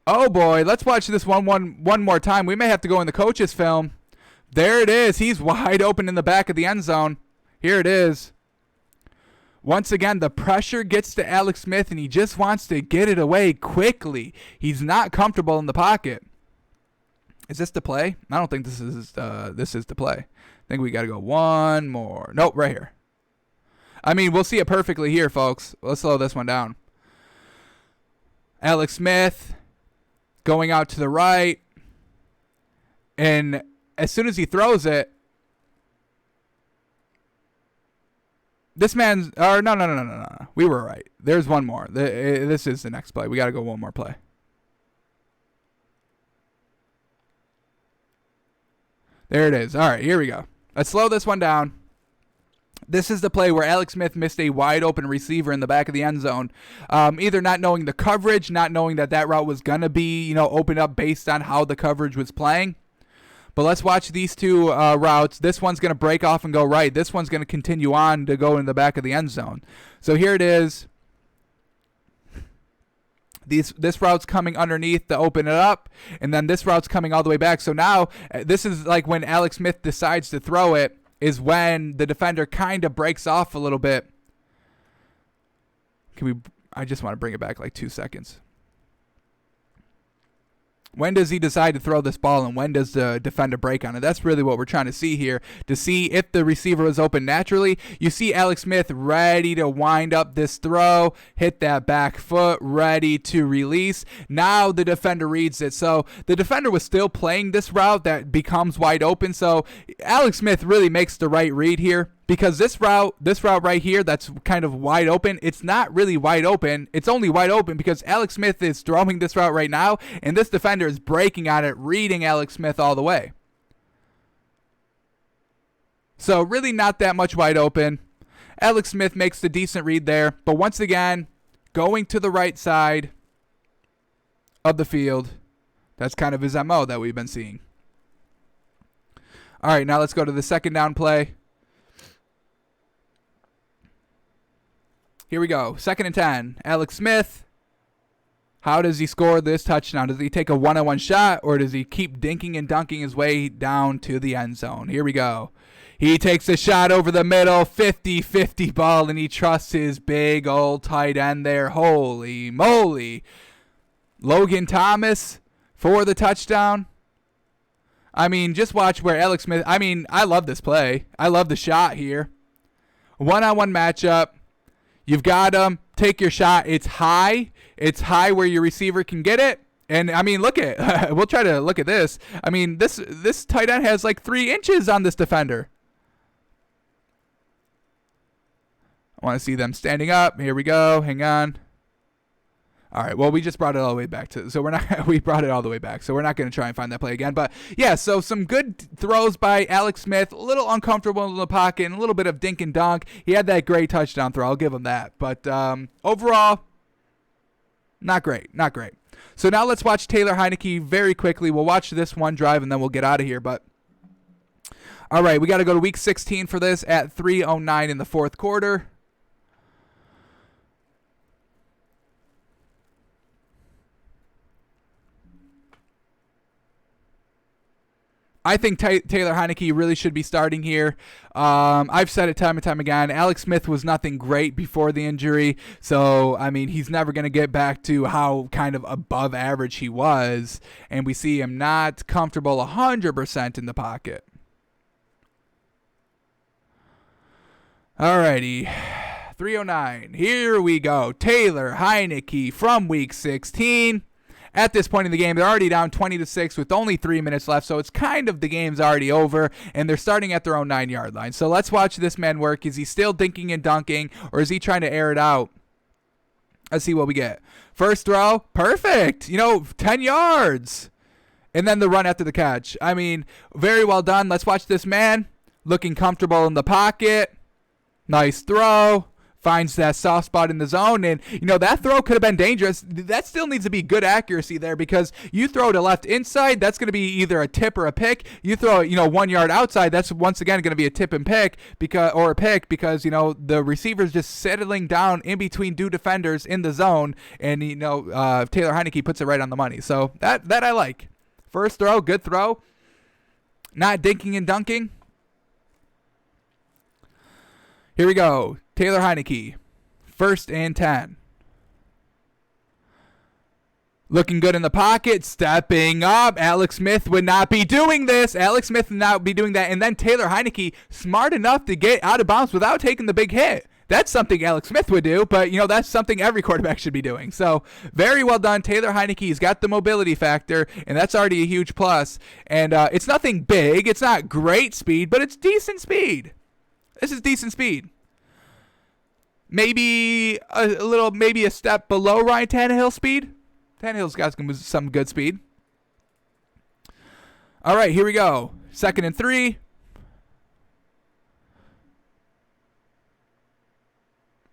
Oh boy, let's watch this one more time. We may have to go in the coach's film. There it is. He's wide open in the back of the end zone. Here it is. Once again, the pressure gets to Alex Smith, and he just wants to get it away quickly. He's not comfortable in the pocket. Is this the play? I don't think this is the play. I think we got to go one more. Nope, right here. We'll see it perfectly here, folks. Let's slow this one down. Alex Smith going out to the right, and as soon as he throws it, this man's, or no. We were right. There's one more. This is the next play. We got to go one more play. There it is. All right, here we go. Let's slow this one down. This is the play where Alex Smith missed a wide open receiver in the back of the end zone. Either not knowing the coverage, not knowing that route was going to be, opened up based on how the coverage was playing. But let's watch these two routes. This one's going to break off and go right. This one's going to continue on to go in the back of the end zone. So here it is. This route's coming underneath to open it up, and then this route's coming all the way back. So now this is like when Alex Smith decides to throw it, is when the defender kind of breaks off a little bit. I just want to bring it back like 2 seconds. When does he decide to throw this ball, and when does the defender break on it? That's really what we're trying to see here, to see if the receiver is open naturally. You see Alex Smith ready to wind up this throw, hit that back foot, ready to release. Now the defender reads it. So the defender was still playing this route that becomes wide open. So Alex Smith really makes the right read here. Because this route right here that's kind of wide open, it's not really wide open. It's only wide open because Alex Smith is throwing this route right now, and this defender is breaking on it, reading Alex Smith all the way. So really not that much wide open. Alex Smith makes the decent read there, but once again, going to the right side of the field. That's kind of his MO that we've been seeing. All right, now let's go to the second down play. Here we go. 2nd and 10. Alex Smith. How does he score this touchdown? Does he take a one-on-one shot, or does he keep dinking and dunking his way down to the end zone? Here we go. He takes a shot over the middle, 50-50 ball, and he trusts his big old tight end there. Holy moly. Logan Thomas for the touchdown. Just watch where Alex Smith, I love this play. I love the shot here. One-on-one matchup. You've got him. Take your shot. It's high. It's high where your receiver can get it. And, look at we'll try to look at this. This tight end has like 3 inches on this defender. I want to see them standing up. Here we go. Hang on. All right, well, we just brought it all the way back we brought it all the way back, so we're not going to try and find that play again. But, yeah, so some good throws by Alex Smith, a little uncomfortable in the pocket, and a little bit of dink and dunk. He had that great touchdown throw. I'll give him that. But overall, not great. So now let's watch Taylor Heinicke very quickly. We'll watch this one drive, and then we'll get out of here. But all right, we got to go to Week 16 for this at 3:09 in the fourth quarter. I think Taylor Heinicke really should be starting here. I've said it time and time again. Alex Smith was nothing great before the injury. So, I mean, he's never going to get back to how kind of above average he was. And we see him not comfortable 100% in the pocket. Alrighty. 309. Here we go. Taylor Heinicke from week 16. At this point in the game, they're already down 20-6 with only 3 minutes left, so it's kind of the game's already over, and they're starting at their own 9-yard line. So let's watch this man work. Is he still dinking and dunking, or is he trying to air it out? Let's see what we get. First throw, perfect. 10 yards. And then the run after the catch. I mean, very well done. Let's watch this man looking comfortable in the pocket. Nice throw. Finds that soft spot in the zone, and that throw could have been dangerous. That still needs to be good accuracy there, because you throw to left inside, that's going to be either a tip or a pick. You throw it 1 yard outside, that's once again going to be a tip and pick because the receiver's just settling down in between two defenders in the zone, and Taylor Heinicke puts it right on the money. So that I like. First throw, good throw. Not dinking and dunking. Here we go. Taylor Heinicke, 1st and 10. Looking good in the pocket, stepping up. Alex Smith would not be doing this. Alex Smith would not be doing that. And then Taylor Heinicke, smart enough to get out of bounds without taking the big hit. That's something Alex Smith would do, but, that's something every quarterback should be doing. So, very well done. Taylor Heinicke, he's got the mobility factor, and that's already a huge plus. And it's nothing big. It's not great speed, but it's decent speed. This is decent speed. Maybe a step below Ryan Tannehill's speed. Tannehill's got some good speed. All right, here we go. 2nd and 3.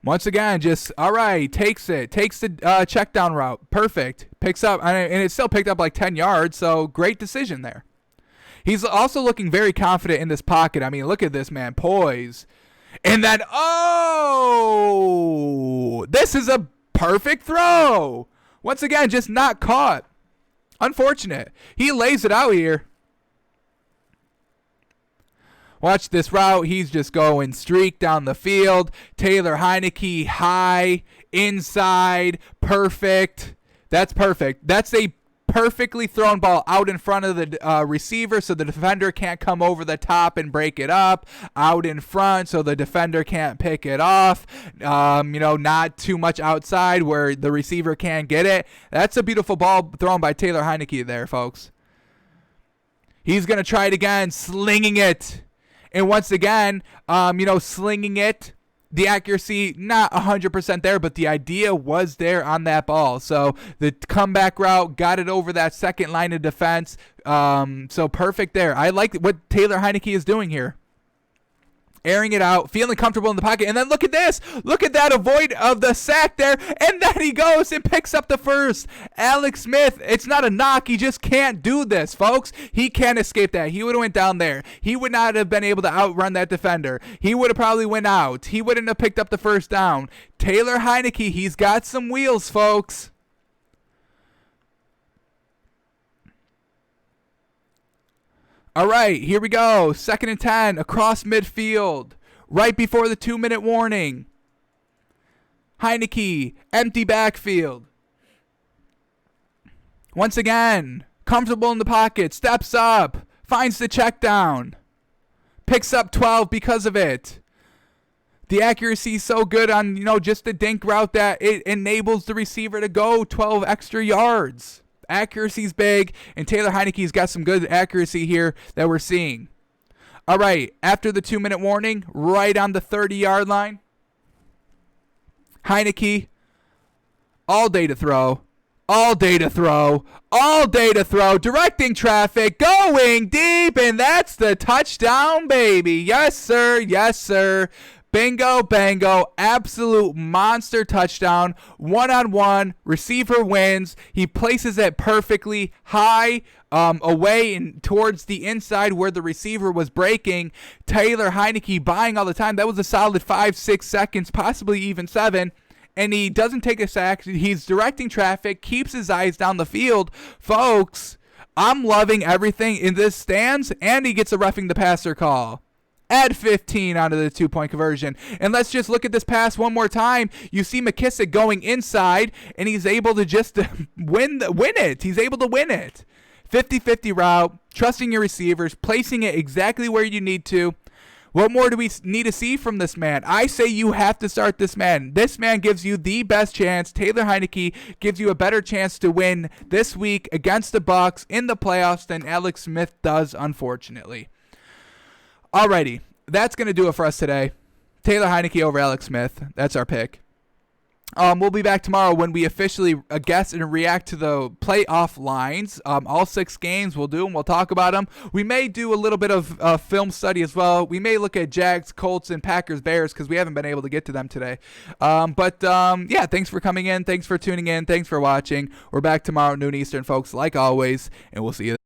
Once again, takes the check down route. Perfect. Picks up, and it still picked up like 10 yards, so great decision there. He's also looking very confident in this pocket. I mean, look at this man, poise. And then, this is a perfect throw. Once again, just not caught. Unfortunate. He lays it out here. Watch this route. He's just going streak down the field. Taylor Heinicke, high, inside, perfect. That's perfect. That's a perfectly thrown ball out in front of the receiver, so the defender can't come over the top and break it up. Out in front, so the defender can't pick it off. Not too much outside where the receiver can't get it. That's a beautiful ball thrown by Taylor Heinicke there, folks. He's going to try it again, slinging it. And once again, slinging it. The accuracy, not 100% there, but the idea was there on that ball. So the comeback route got it over that second line of defense. So perfect there. I like what Taylor Heinicke is doing here. Airing it out, feeling comfortable in the pocket. And then look at this. Look at that avoid of the sack there. And then he goes and picks up the first. Alex Smith, it's not a knock. He just can't do this, folks. He can't escape that. He would have went down there. He would not have been able to outrun that defender. He would have probably went out. He wouldn't have picked up the first down. Taylor Heinicke, he's got some wheels, folks. All right, here we go. 2nd and 10 across midfield. Right before the 2-minute warning. Heinicke, empty backfield. Once again, comfortable in the pocket, steps up, finds the check down. Picks up 12 because of it. The accuracy is so good on, just the dink route that it enables the receiver to go 12 extra yards. Accuracy's big, and Taylor Heinicke's got some good accuracy here that we're seeing. All right, after the 2-minute warning, right on the 30-yard line, Heinicke, all day to throw, directing traffic, going deep, and that's the touchdown, baby. Yes, sir. Bingo, bango, absolute monster touchdown, one-on-one, receiver wins. He places it perfectly high away and towards the inside where the receiver was breaking. Taylor Heinicke buying all the time. That was a solid 5-6 seconds, possibly even 7. And he doesn't take a sack. He's directing traffic, keeps his eyes down the field. Folks, I'm loving everything in this stands, and he gets a roughing the passer call. Add 15 onto the 2-point conversion. And let's just look at this pass one more time. You see McKissic going inside, and he's able to just win it. He's able to win it. 50-50 route, trusting your receivers, placing it exactly where you need to. What more do we need to see from this man? I say you have to start this man. This man gives you the best chance. Taylor Heinicke gives you a better chance to win this week against the Bucs in the playoffs than Alex Smith does, unfortunately. Alrighty, that's going to do it for us today. Taylor Heinicke over Alex Smith. That's our pick. We'll be back tomorrow when we officially guess and react to the playoff lines. All 6 games we'll do, and we'll talk about them. We may do a little bit of film study as well. We may look at Jags, Colts, and Packers, Bears because we haven't been able to get to them today. Yeah, thanks for coming in. Thanks for tuning in. Thanks for watching. We're back tomorrow at noon Eastern, folks, like always, and we'll see you.